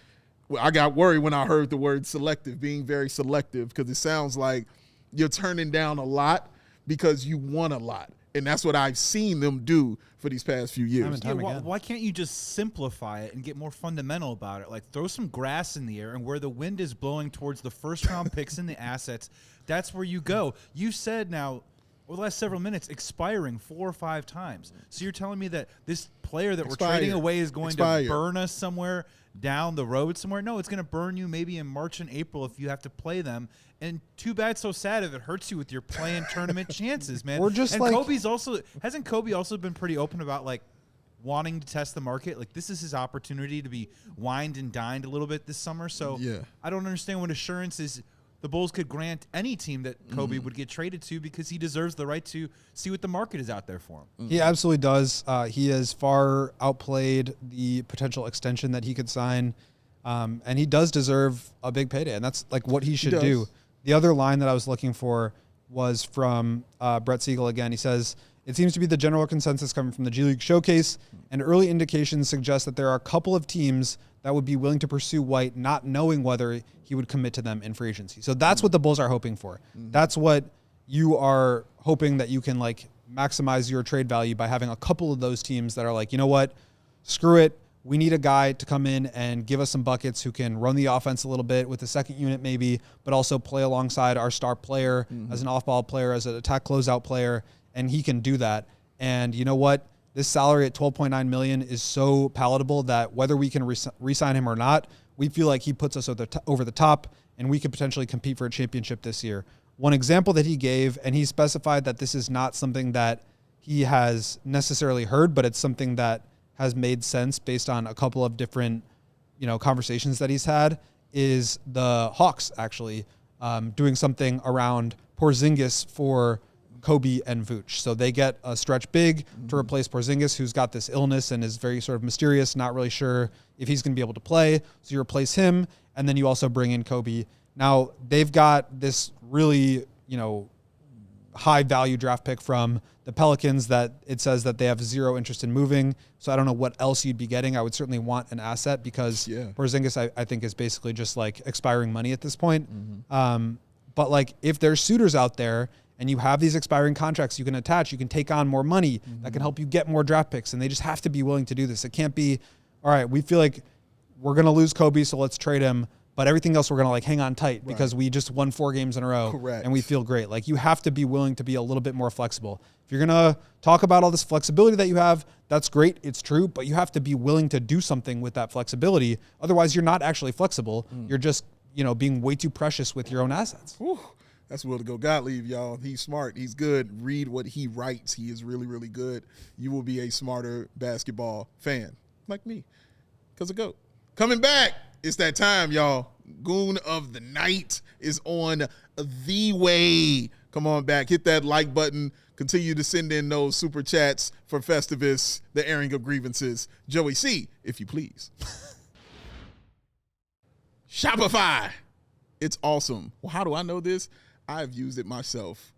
I got worried when I heard the word selective, being very selective, because it sounds like you're turning down a lot because you want a lot. And that's what I've seen them do for these past few years. Why can't you just simplify it and get more fundamental about it? Like throw some grass in the air, and where the wind is blowing towards the first-round picks and the assets, that's where you go. You said now, over the last several minutes, expiring 4 or 5 times. So you're telling me that this player that we're trading away is going to burn us somewhere down the road somewhere? No, it's going to burn you maybe in March and April if you have to play them. And too bad, so sad if it hurts you with your play-in tournament chances, man. Hasn't Coby also been pretty open about like wanting to test the market? Like this is his opportunity to be wined and dined a little bit this summer. So I don't understand what assurances the Bulls could grant any team that Coby would get traded to, because he deserves the right to see what the market is out there for him. He absolutely does. He has far outplayed the potential extension that he could sign, and he does deserve a big payday, and that's like what he should do. The other line that I was looking for was from Brett Siegel again. He says, it seems to be the general consensus coming from the G League Showcase, and early indications suggest that there are a couple of teams that would be willing to pursue White, not knowing whether he would commit to them in free agency. So that's what the Bulls are hoping for. That's what you are hoping, that you can like maximize your trade value by having a couple of those teams that are like, you know what, screw it. We need a guy to come in and give us some buckets, who can run the offense a little bit with the second unit maybe, but also play alongside our star player as an off-ball player, as an attack closeout player, and he can do that. And you know what? This salary at $12.9 million is so palatable that whether we can re-sign him or not, we feel like he puts us over the top, and we could potentially compete for a championship this year. One example that he gave, and he specified that this is not something that he has necessarily heard, but it's something that has made sense based on a couple of different, conversations that he's had, is the Hawks actually doing something around Porzingis for Coby and Vooch. So they get a stretch big to replace Porzingis, who's got this illness and is very sort of mysterious, not really sure if he's going to be able to play. So you replace him, and then you also bring in Coby. Now, they've got this really, high value draft pick from the Pelicans that it says that they have zero interest in moving. So I don't know what else you'd be getting. I would certainly want an asset because Porzingis, I think, is basically just like expiring money at this point. But like if there's suitors out there and you have these expiring contracts you can attach, you can take on more money that can help you get more draft picks. And they just have to be willing to do this. It can't be, all right, we feel like we're going to lose Cobys, so let's trade him. But everything else we're going to like hang on tight because we just won 4 games in a row. Correct. And we feel great. Like you have to be willing to be a little bit more flexible. If you're going to talk about all this flexibility that you have, that's great. It's true. But you have to be willing to do something with that flexibility. Otherwise, you're not actually flexible. You're just, being way too precious with your own assets. Whew. That's Will to go Gottlieb, y'all. He's smart. He's good. Read what he writes. He is really, really good. You will be a smarter basketball fan like me because of GOAT. Coming back. It's that time, y'all. Goon of the Night is on the way. Come on back. Hit that like button. Continue to send in those super chats for Festivus, the airing of grievances. Joey C., if you please. Shopify. It's awesome. Well, how do I know this? I've used it myself.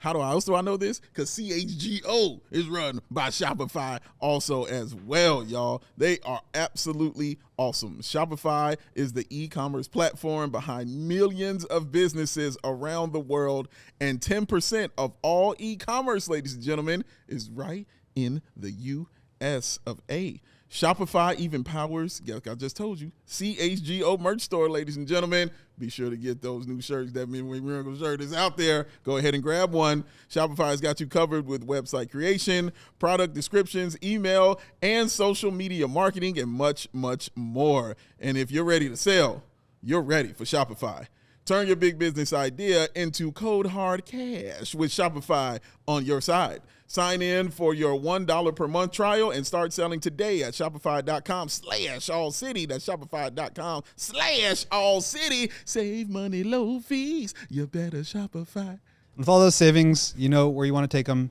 How else do I know this? Because CHGO is run by Shopify also as well, y'all. They are absolutely awesome. Shopify is the e-commerce platform behind millions of businesses around the world, and 10% of all e-commerce, ladies and gentlemen, is right in the U.S. of A. Shopify even powers, like I just told you, CHGO merch store, ladies and gentlemen. Be sure to get those new shirts. That Miracle shirt is out there. Go ahead and grab one. Shopify's got you covered with website creation, product descriptions, email, and social media marketing, and much, much more. And if you're ready to sell, you're ready for Shopify. Turn your big business idea into code hard cash with Shopify on your side. Sign in for your $1 per month trial and start selling today at shopify.com/allcity. That's shopify.com/allcity. Save money, low fees. You better Shopify. With all those savings, you know where you want to take them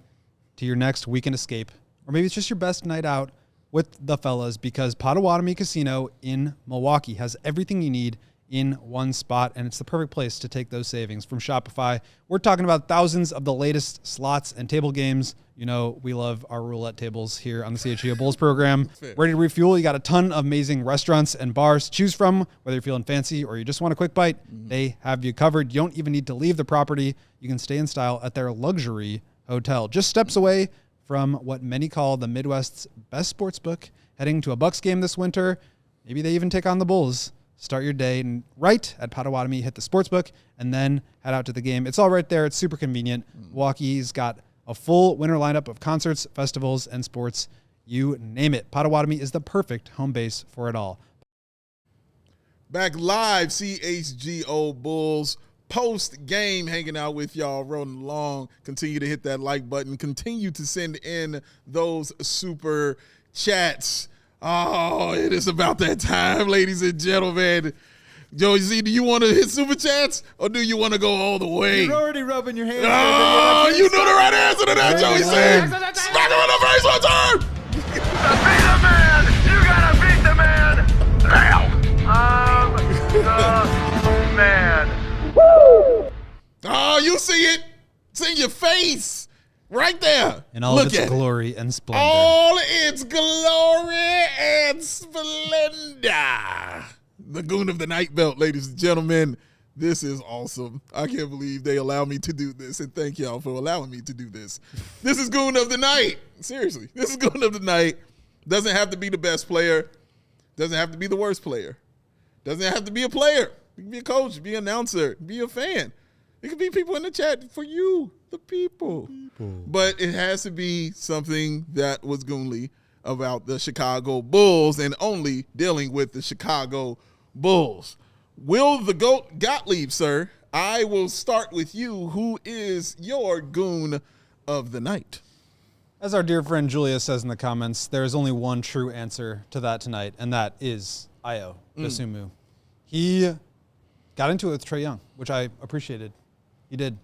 to your next weekend escape. Or maybe it's just your best night out with the fellas, because Potawatomi Casino in Milwaukee has everything you need in one spot, and it's the perfect place to take those savings from Shopify. We're talking about thousands of the latest slots and table games. You know, we love our roulette tables here on the CHGO Bulls program. Ready to refuel? You got a ton of amazing restaurants and bars to choose from. Whether you're feeling fancy or you just want a quick bite, they have you covered. You don't even need to leave the property. You can stay in style at their luxury hotel, just steps away from what many call the Midwest's best sports book. Heading to a Bucks game this winter, maybe they even take on the Bulls. Start your day right at Potawatomi, hit the sportsbook, and then head out to the game. It's all right there. It's super convenient. Milwaukee's got a full winter lineup of concerts, festivals, and sports. You name it. Potawatomi is the perfect home base for it all. Back live, CHGO Bulls post-game, hanging out with y'all, rolling along. Continue to hit that like button. Continue to send in those super chats. Oh, it is about that time, ladies and gentlemen. Joey Z, do you want to hit super chats or do you want to go all the way? You're already rubbing your hands. Oh, you knew the right answer to that, Joey Z. Smack him in the face one time. To beat the man, you gotta beat the man. Now, the man. Woo! Oh, you see it. It's in your face. Right there. In all of its glory and splendor. All its glory and splendor. The Goon of the Night belt, ladies and gentlemen. This is awesome. I can't believe they allow me to do this, and thank y'all for allowing me to do this. This is Goon of the Night. Seriously, this is Goon of the Night. Doesn't have to be the best player. Doesn't have to be the worst player. Doesn't have to be a player. You can be a coach, be an announcer, be a fan. It could be people in the chat for you, the people. But it has to be something that was goonly about the Chicago Bulls and only dealing with the Chicago Bulls. Will the GOAT Gottlieb, sir? I will start with you. Who is your Goon of the Night? As our dear friend Julia says in the comments, there is only one true answer to that tonight, and that is Ayo Dosunmu. He got into it with Trae Young, which I appreciated. He did.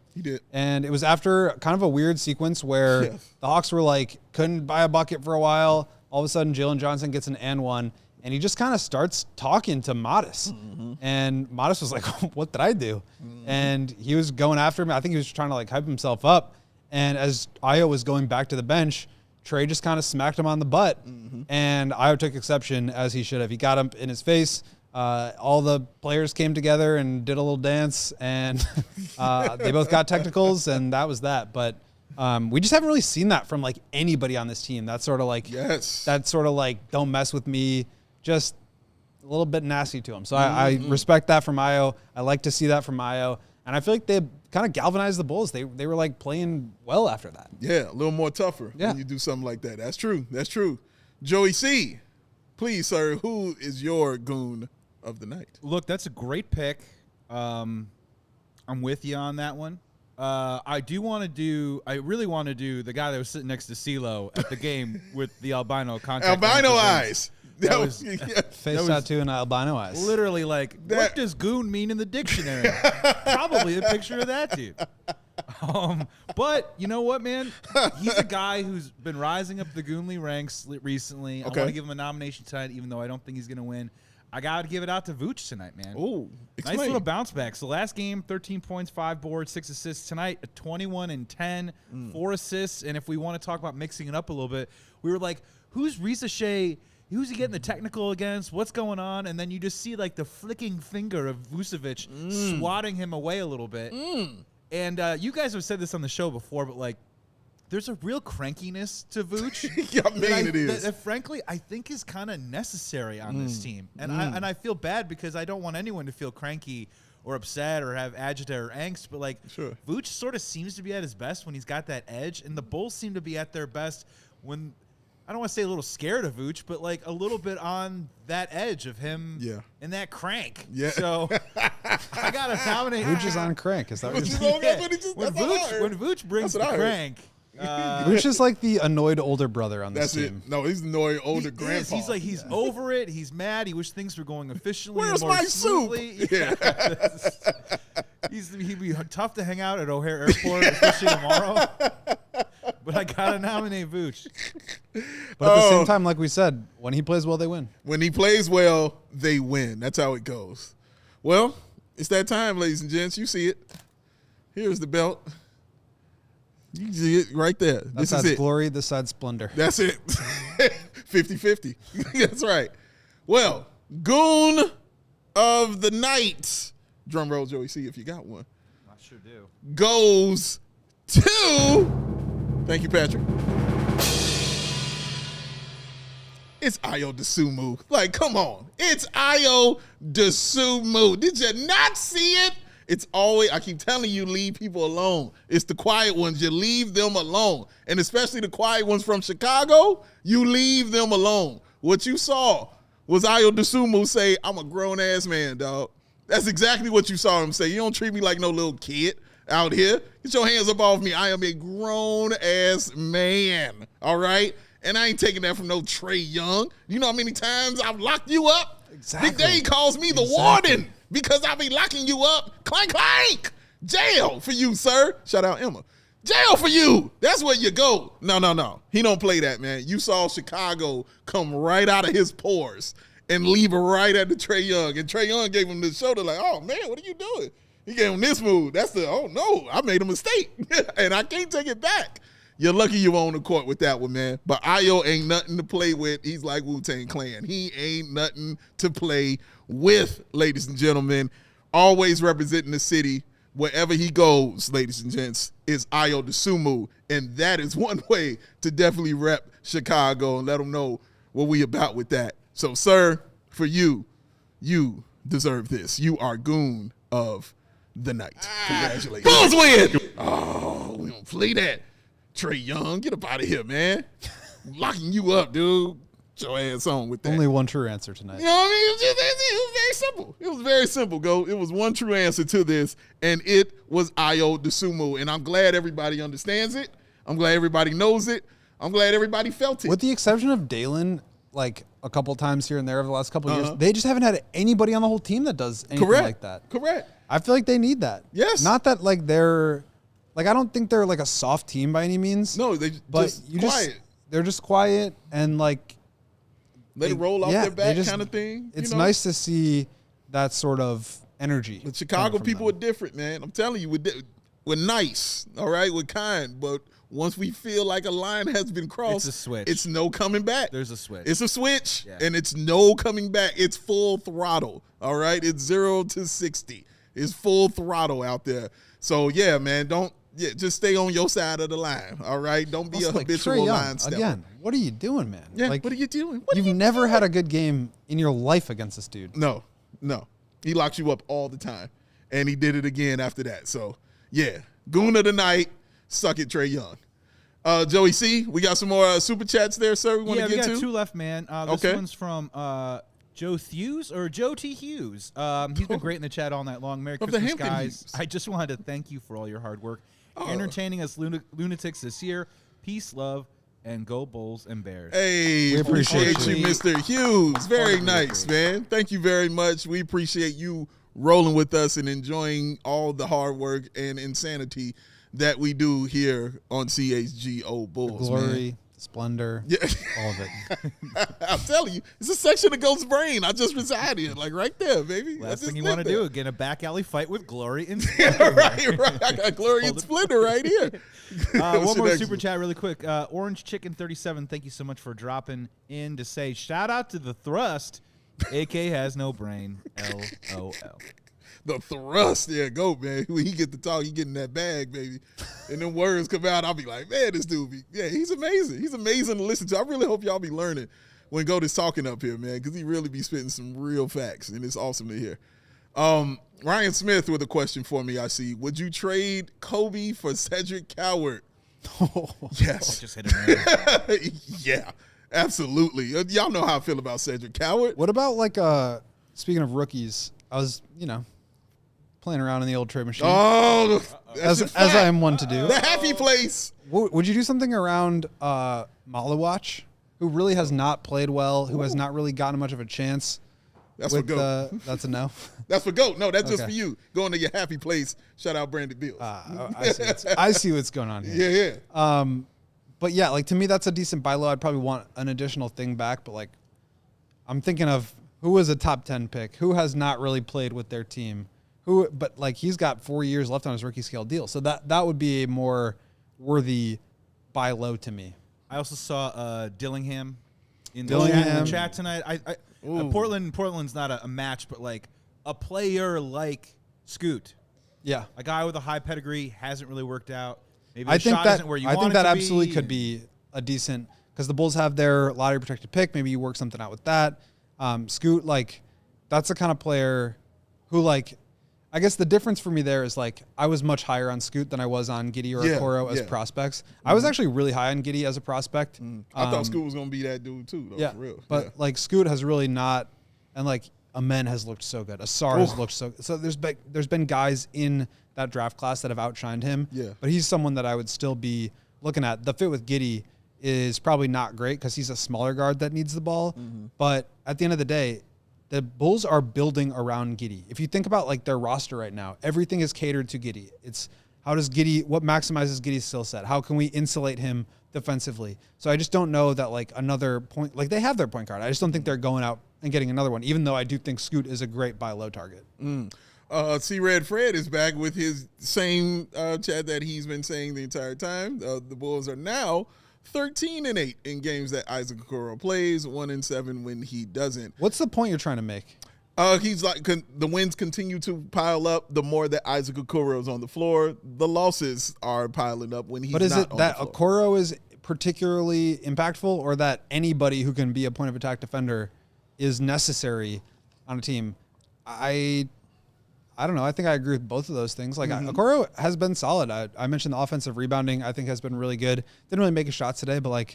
And it was after kind of a weird sequence where the Hawks were like, couldn't buy a bucket for a while. All of a sudden, Jalen Johnson gets an and one. and he just kind of starts talking to Modest. And Modest was like, what did I do? And he was going after him. I think he was trying to like hype himself up. And as Ayo was going back to the bench, Trey just kind of smacked him on the butt. And Ayo took exception, as he should have. He got him in his face. All the players came together and did a little dance, and they both got technicals, and that was that. But we just haven't really seen that from like anybody on this team. That's sort of like, don't mess with me, just a little bit nasty to him. So I respect that from Ayo. I like to see that from Ayo, and I feel like they kind of galvanized the Bulls. They were like playing well after that. Yeah, a little more tougher when you do something like that. That's true. That's true. Joey C, please, sir, who is your goon of the night? Look, that's a great pick. I'm with you on that one. I really want to do the guy that was sitting next to CeeLo at the game with the albino contact. Albino eyes. That was face tattoo and albino eyes. literally like, what does goon mean in the dictionary? Probably a picture of that dude. But you know what, man? He's a guy who's been rising up the Goonly ranks recently. I want to give him a nomination tonight, even though I don't think he's going to win. I got to give it out to Vooch tonight, man. Oh, nice little bounce back. So last game, 13 points, 5 boards, 6 assists. Tonight, a 21 and 10, 4 assists. And if we want to talk about mixing it up a little bit, we were like, who's Risa Shea? Who's he getting the technical against? What's going on? And then you just see like the flicking finger of Vucevic swatting him away a little bit. And you guys have said this on the show before, but like, there's a real crankiness to Vooch. It is. That frankly, I think is kind of necessary on this team. And I feel bad because I don't want anyone to feel cranky or upset or have agita or angst. But like, Vooch sort of seems to be at his best when he's got that edge, and the Bulls seem to be at their best when. I don't want to say a little scared of Vooch, but like a little bit on that edge of him and that crank. Yeah. So I got to nominate. Vooch is on crank. Is that what you're saying? When Vooch brings the crank. Vooch is like the annoyed older brother on this team. No, he's the annoyed older grandpa. He's like, he's over it. He's mad. He wished things were going efficiently. Where's and more my smoothly. soup? Yeah. He'd be tough to hang out at O'Hare Airport, especially tomorrow. But I got to nominate Vooch. But at the same time, like we said, when he plays well, they win. When he plays well, they win. That's how it goes. Well, it's that time, ladies and gents. You see it. Here's the belt. You see it right there. This is it. Glory, this side's splendor. That's it. 50-50. That's right. Well, Goon of the Night. Drum roll, Joey C, if you got one. I sure do. Goes to... Thank you, Patrick. It's Ayo Dosunmu. Like, come on. It's Ayo Dosunmu. Did you not see it? It's always, I keep telling you, leave people alone. It's the quiet ones. You leave them alone. And especially the quiet ones from Chicago, you leave them alone. What you saw was Ayo Dosunmu say, I'm a grown-ass man, dog. That's exactly what you saw him say. You don't treat me like no little kid out here. Get your hands up off me. I am a grown-ass man, all right? And I ain't taking that from no Trae Young. You know how many times I've locked you up? Exactly. Big Day calls me the warden because I be locking you up. Clank, clank. Jail for you, sir. Shout out Emma. Jail for you. That's where you go. No. He don't play that, man. You saw Chicago come right out of his pores and leave it right at the Trae Young. And Trae Young gave him the shoulder like, oh, man, what are you doing? He gave him this move. That's the, oh, no, I made a mistake. And I can't take it back. You're lucky you were on the court with that one, man. But Ayo ain't nothing to play with. He's like Wu-Tang Clan. He ain't nothing to play with, ladies and gentlemen. Always representing the city. Wherever he goes, ladies and gents, is Ayo Dosunmu. And that is one way to definitely rep Chicago and let them know what we about with that. So, sir, for you, you deserve this. You are Goon of the Night. Congratulations. Bulls win! Oh, we don't play that. Trae Young, get up out of here, man. I'm locking you up, dude. Get your ass on with that. Only one true answer tonight. You know what I mean? It was very simple. It was very simple, Go. It was one true answer to this, and it was Ayo Dosunmu. And I'm glad everybody understands it. I'm glad everybody knows it. I'm glad everybody felt it. With the exception of Dalen, like a couple times here and there over the last couple of years, they just haven't had anybody on the whole team that does anything like that. Correct. I feel like they need that. Yes. Not that like they're like I don't think they're like a soft team by any means. No, they're just quiet. They're just quiet and like let it roll off their back kind of thing. It's nice to see that sort of energy. The Chicago people are different, man. I'm telling you, we're nice, all right? We're kind, but once we feel like a line has been crossed, it's a switch. It's no coming back. There's a switch. It's a switch, and it's no coming back. It's full throttle, all right? It's 0 to 60. It's full throttle out there. So, yeah, man, just stay on your side of the line, all right? Don't be a habitual line stepper. Again, what are you doing, man? Yeah, what are you doing? You've never had a good game in your life against this dude. No. He locks you up all the time, and he did it again after that. So, yeah, Goon of the Night, suck it, Trae Young. Joey C., we got some more super chats there, sir, we want to get to? Yeah, we got 2 left, man. This one's from Joe Hughes or Joe T. Hughes. He's been great in the chat all night long. Merry Christmas, guys. I just wanted to thank you for all your hard work, entertaining us lunatics this year. Peace, love, and go Bulls and Bears. Hey, we appreciate you, Mr. Hughes. Very nice, man. Thank you very much. We appreciate you rolling with us and enjoying all the hard work and insanity that we do here on CHGO Bulls. The glory, man. Splendor, all of it. I'm telling you, it's a section of Ghost Brain. I just reside in, like right there, baby. Last thing you want to do, get a back alley fight with Glory and Splendor. right. I got Glory and Splendor right here. One more super chat really quick. Orange Chicken 37, thank you so much for dropping in to say, shout out to the Thrust. AK has no brain. LOL. The Thrust, go, man. When he get to talk, he get in that bag, baby. And then words come out, I'll be like, man, this dude he's amazing. He's amazing to listen to. I really hope y'all be learning when Goat is talking up here, man, because he really be spitting some real facts, and it's awesome to hear. Ryan Smith with a question for me, I see. Would you trade Coby for Cedric Coward? Yes. Just hit him. Yeah, absolutely. Y'all know how I feel about Cedric Coward. What about, speaking of rookies, I was, playing around in the old trade machine. Oh, as I am one to do. The happy place. Would you do something around Malawatch, who really has not played well, who has not really gotten much of a chance? That's for Goat. That's a no. That's for Goat. No, that's just for you. Going to your happy place. Shout out Brandon Bills. I see what's going on here. Yeah. But yeah, to me, that's a decent buy low. I'd probably want an additional thing back, but I'm thinking of who was a top 10 pick, who has not really played with their team. But he's got 4 years left on his rookie scale deal, so that would be a more worthy buy low to me. I also saw Dillingham in the chat tonight. Portland's not a match, but a player like Scoot, yeah, a guy with a high pedigree, hasn't really worked out. Maybe I the shot isn't where you want it to be. I think that absolutely could be a decent, because the Bulls have their lottery protected pick. Maybe you work something out with that. Scoot, that's the kind of player who I guess the difference for me there is I was much higher on Scoot than I was on Giddey or Okoro as prospects. Mm-hmm. I was actually really high on Giddey as a prospect. I thought Scoot was going to be that dude too, though, for real. But Scoot has really not, and Amen has looked so good. Asar has looked so good. So there's been guys in that draft class that have outshined him. Yeah. But he's someone that I would still be looking at. The fit with Giddey is probably not great because he's a smaller guard that needs the ball. Mm-hmm. But at the end of the day, the Bulls are building around Giddey. If you think about their roster right now, everything is catered to Giddey. It's what maximizes Giddey's skill set? How can we insulate him defensively? So I just don't know that another point, they have their point guard. I just don't think they're going out and getting another one, even though I do think Scoot is a great buy low target. C-Red Fred is back with his same chat that he's been saying the entire time. The Bulls are now 13-8 in games that Isaac Okoro plays, 1-7 when he doesn't. What's the point you're trying to make? He's the wins continue to pile up the more that Isaac Okoro is on the floor. The losses are piling up when he's not on the floor. But is it that Okoro is particularly impactful, or that anybody who can be a point of attack defender is necessary on a team? I don't know. I think I agree with both of those things. Okoro has been solid. I mentioned the offensive rebounding, I think, has been really good. Didn't really make his shots today, but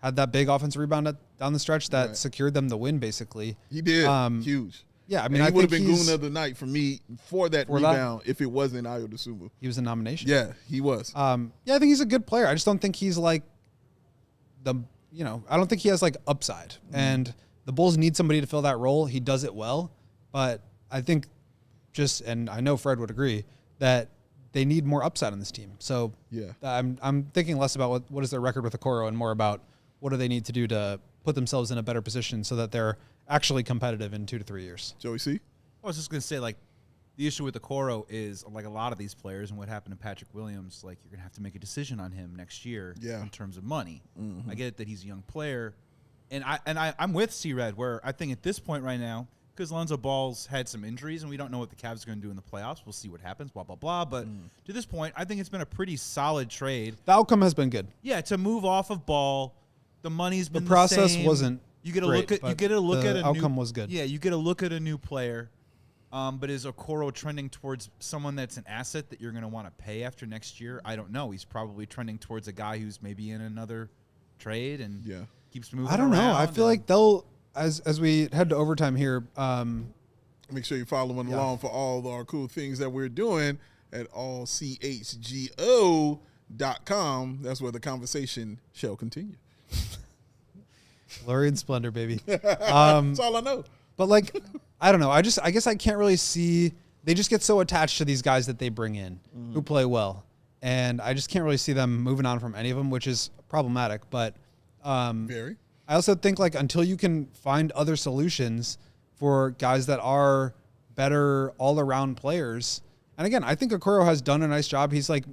had that big offensive rebound down the stretch that secured them the win, basically. He did. Huge. Yeah, I mean, he would have been Goon of the Night for me for that rebound if it wasn't Ayo Dosunmu. He was a nomination. Yeah, he was. I think he's a good player. I just don't think he's I don't think he has upside. Mm-hmm. And the Bulls need somebody to fill that role. He does it well, but I think and I know Fred would agree, that they need more upside on this team. So I'm thinking less about what is their record with Okoro and more about what do they need to do to put themselves in a better position so that they're actually competitive in 2 to 3 years. Joey C? I was just going to say, like, the issue with Okoro is, like a lot of these players and what happened to Patrick Williams, like, you're going to have to make a decision on him next year in terms of money. I get it that he's a young player. And I'm with C-Red, where I think at this point right now, because Lonzo Ball's had some injuries and we don't know what the Cavs are going to do in the playoffs. We'll see what happens, blah, blah, blah. But to this point, I think it's been a pretty solid trade. The outcome has been good. Yeah, to move off of Ball, the money's been The process same. wasn't You get a great, look at the a outcome new, was good. Yeah, you get a look at a new player. But is Okoro trending towards someone that's an asset that you're going to want to pay after next year? I don't know. He's probably trending towards a guy who's maybe in another trade and keeps moving. I don't know. I feel like they'll, as we head to overtime here. Make sure you're following along for all our cool things that we're doing at ALLCHGO.com. That's where the conversation shall continue. Glory and splendor, baby. That's all I know. But like, I don't know. I guess I can't really see. They just get so attached to these guys that they bring in who play well, and I just can't really see them moving on from any of them, which is problematic. But Very. I also think like until you can find other solutions for guys that are better all-around players, and again, I think Okoro has done a nice job. He's like,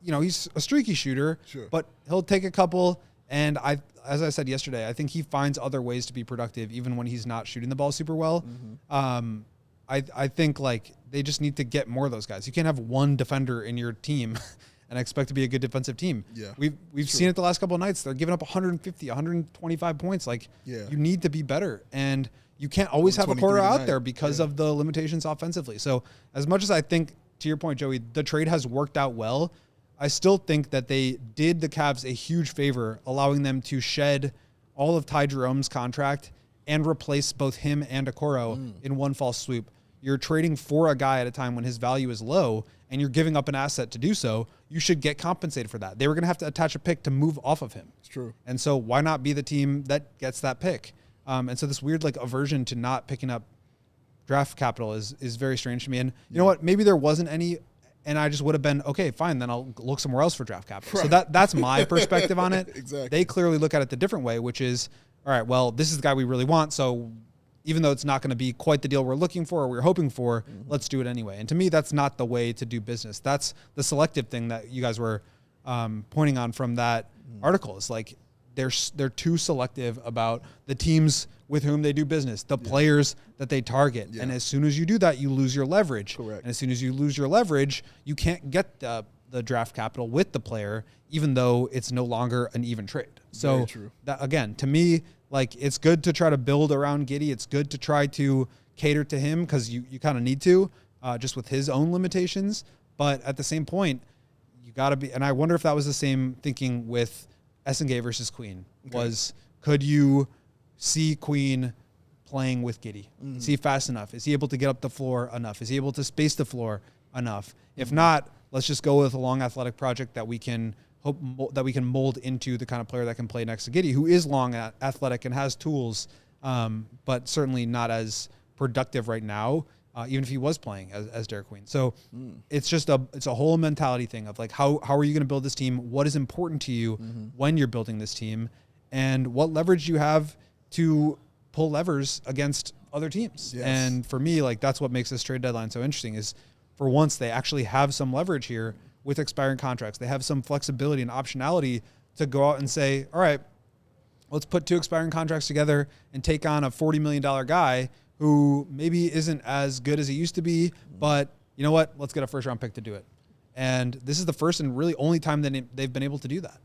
he's a streaky shooter, but he'll take a couple. And as I said yesterday, I think he finds other ways to be productive even when he's not shooting the ball super well. I think like they just need to get more of those guys. You can't have one defender in your team and expect to be a good defensive team. Yeah, we've seen it the last couple of nights. They're giving up 150, 125 points. Like you need to be better, and you can't always have Okoro out there because of the limitations offensively. So as much as I think, to your point, Joey, the trade has worked out well, I still think that they did the Cavs a huge favor, allowing them to shed all of Ty Jerome's contract and replace both him and Okoro in one fell swoop. You're trading for a guy at a time when his value is low, and you're giving up an asset to do so. You should get compensated for that. They were going to have to attach a pick to move off of him. It's true. And so why not be the team that gets that pick? And so this weird like aversion to not picking up draft capital is very strange to me. And you know what? Maybe there wasn't any, and I just would have been, okay, fine, then I'll look somewhere else for draft capital. Right. So that's my perspective on it. Exactly. They clearly look at it the different way, which is, all right, well, this is the guy we really want, so even though it's not going to be quite the deal we're looking for or we're hoping for, let's do it anyway. And to me, that's not the way to do business. That's the selective thing that you guys were pointing on from that article. Is like they're too selective about the teams with whom they do business, the players that they target. And as soon as you do that, you lose your leverage. Correct. And as soon as you lose your leverage, you can't get the draft capital with the player, even though it's no longer an even trade. So that, again, to me, like it's good to try to build around Giddey. It's good to try to cater to him because you kind of need to, just with his own limitations. But at the same point, you got to be, and I wonder if that was the same thinking with Essengate versus Queen. Was could you see Queen playing with Giddey? Is he fast enough? Is he able to get up the floor enough? Is he able to space the floor enough? If not, let's just go with a long athletic project that we can that we can mold into the kind of player that can play next to Giddey, who is long, athletic, and has tools, but certainly not as productive right now, even if he was playing as Derek Queen. So it's just it's a whole mentality thing of like, how are you going to build this team? What is important to you when you're building this team? And what leverage you have to pull levers against other teams. Yes. And for me, like that's what makes this trade deadline so interesting is for once they actually have some leverage here with expiring contracts. They have some flexibility and optionality to go out and say, all right, let's put 2 expiring contracts together and take on a $40 million guy who maybe isn't as good as he used to be, but you know what? Let's get a first-round pick to do it. And this is the first and really only time that they've been able to do that.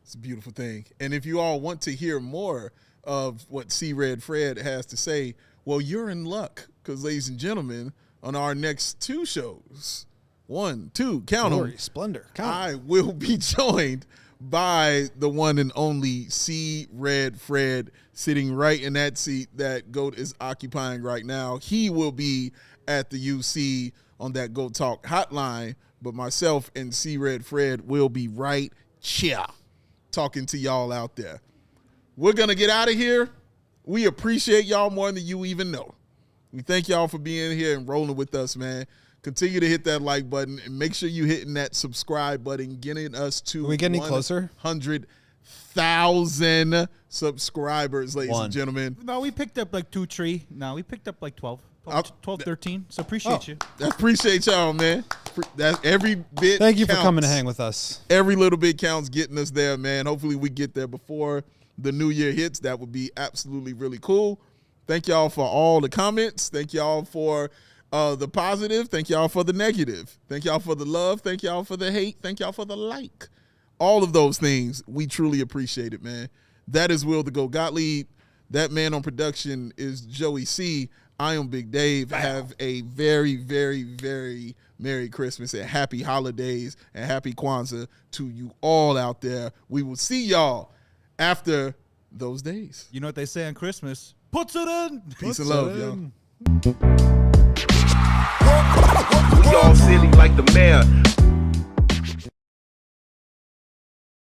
It's a beautiful thing. And if you all want to hear more of what C-Red Fred has to say, well, you're in luck because, ladies and gentlemen, on our next 2 shows, 1, 2, count them. Splendor. I will be joined by the one and only C-Red Fred, sitting right in that seat that GOAT is occupying right now. He will be at the UC on that GOAT Talk hotline, but myself and C-Red Fred will be right here talking to y'all out there. We're going to get out of here. We appreciate y'all more than you even know. We thank y'all for being here and rolling with us, man. Continue to hit that like button and make sure you hitting that subscribe button, getting us to Are we getting any closer? 100 1,000 subscribers, ladies and gentlemen. No, we picked up like 2, 3. No, we picked up like 12, 13. So appreciate you. I appreciate y'all, man. That's every bit. Thank you counts. for coming to hang with us. Every little bit counts, getting us there, man. Hopefully we get there before the new year hits. That would be absolutely really cool. Thank y'all for all the comments. Thank y'all for the positive. Thank y'all for the negative. Thank y'all for the love. Thank y'all for the hate. Thank y'all for the like. All of those things, we truly appreciate it, man. That is Will the Go Gottlieb. That man on production is Joey C. I am Big Dave. Wow. Have a very, very, very Merry Christmas and Happy Holidays and Happy Kwanzaa to you all out there. We will see y'all after those days. You know what they say on Christmas? Puts it in. Peace and love, y'all. We all silly like the mayor.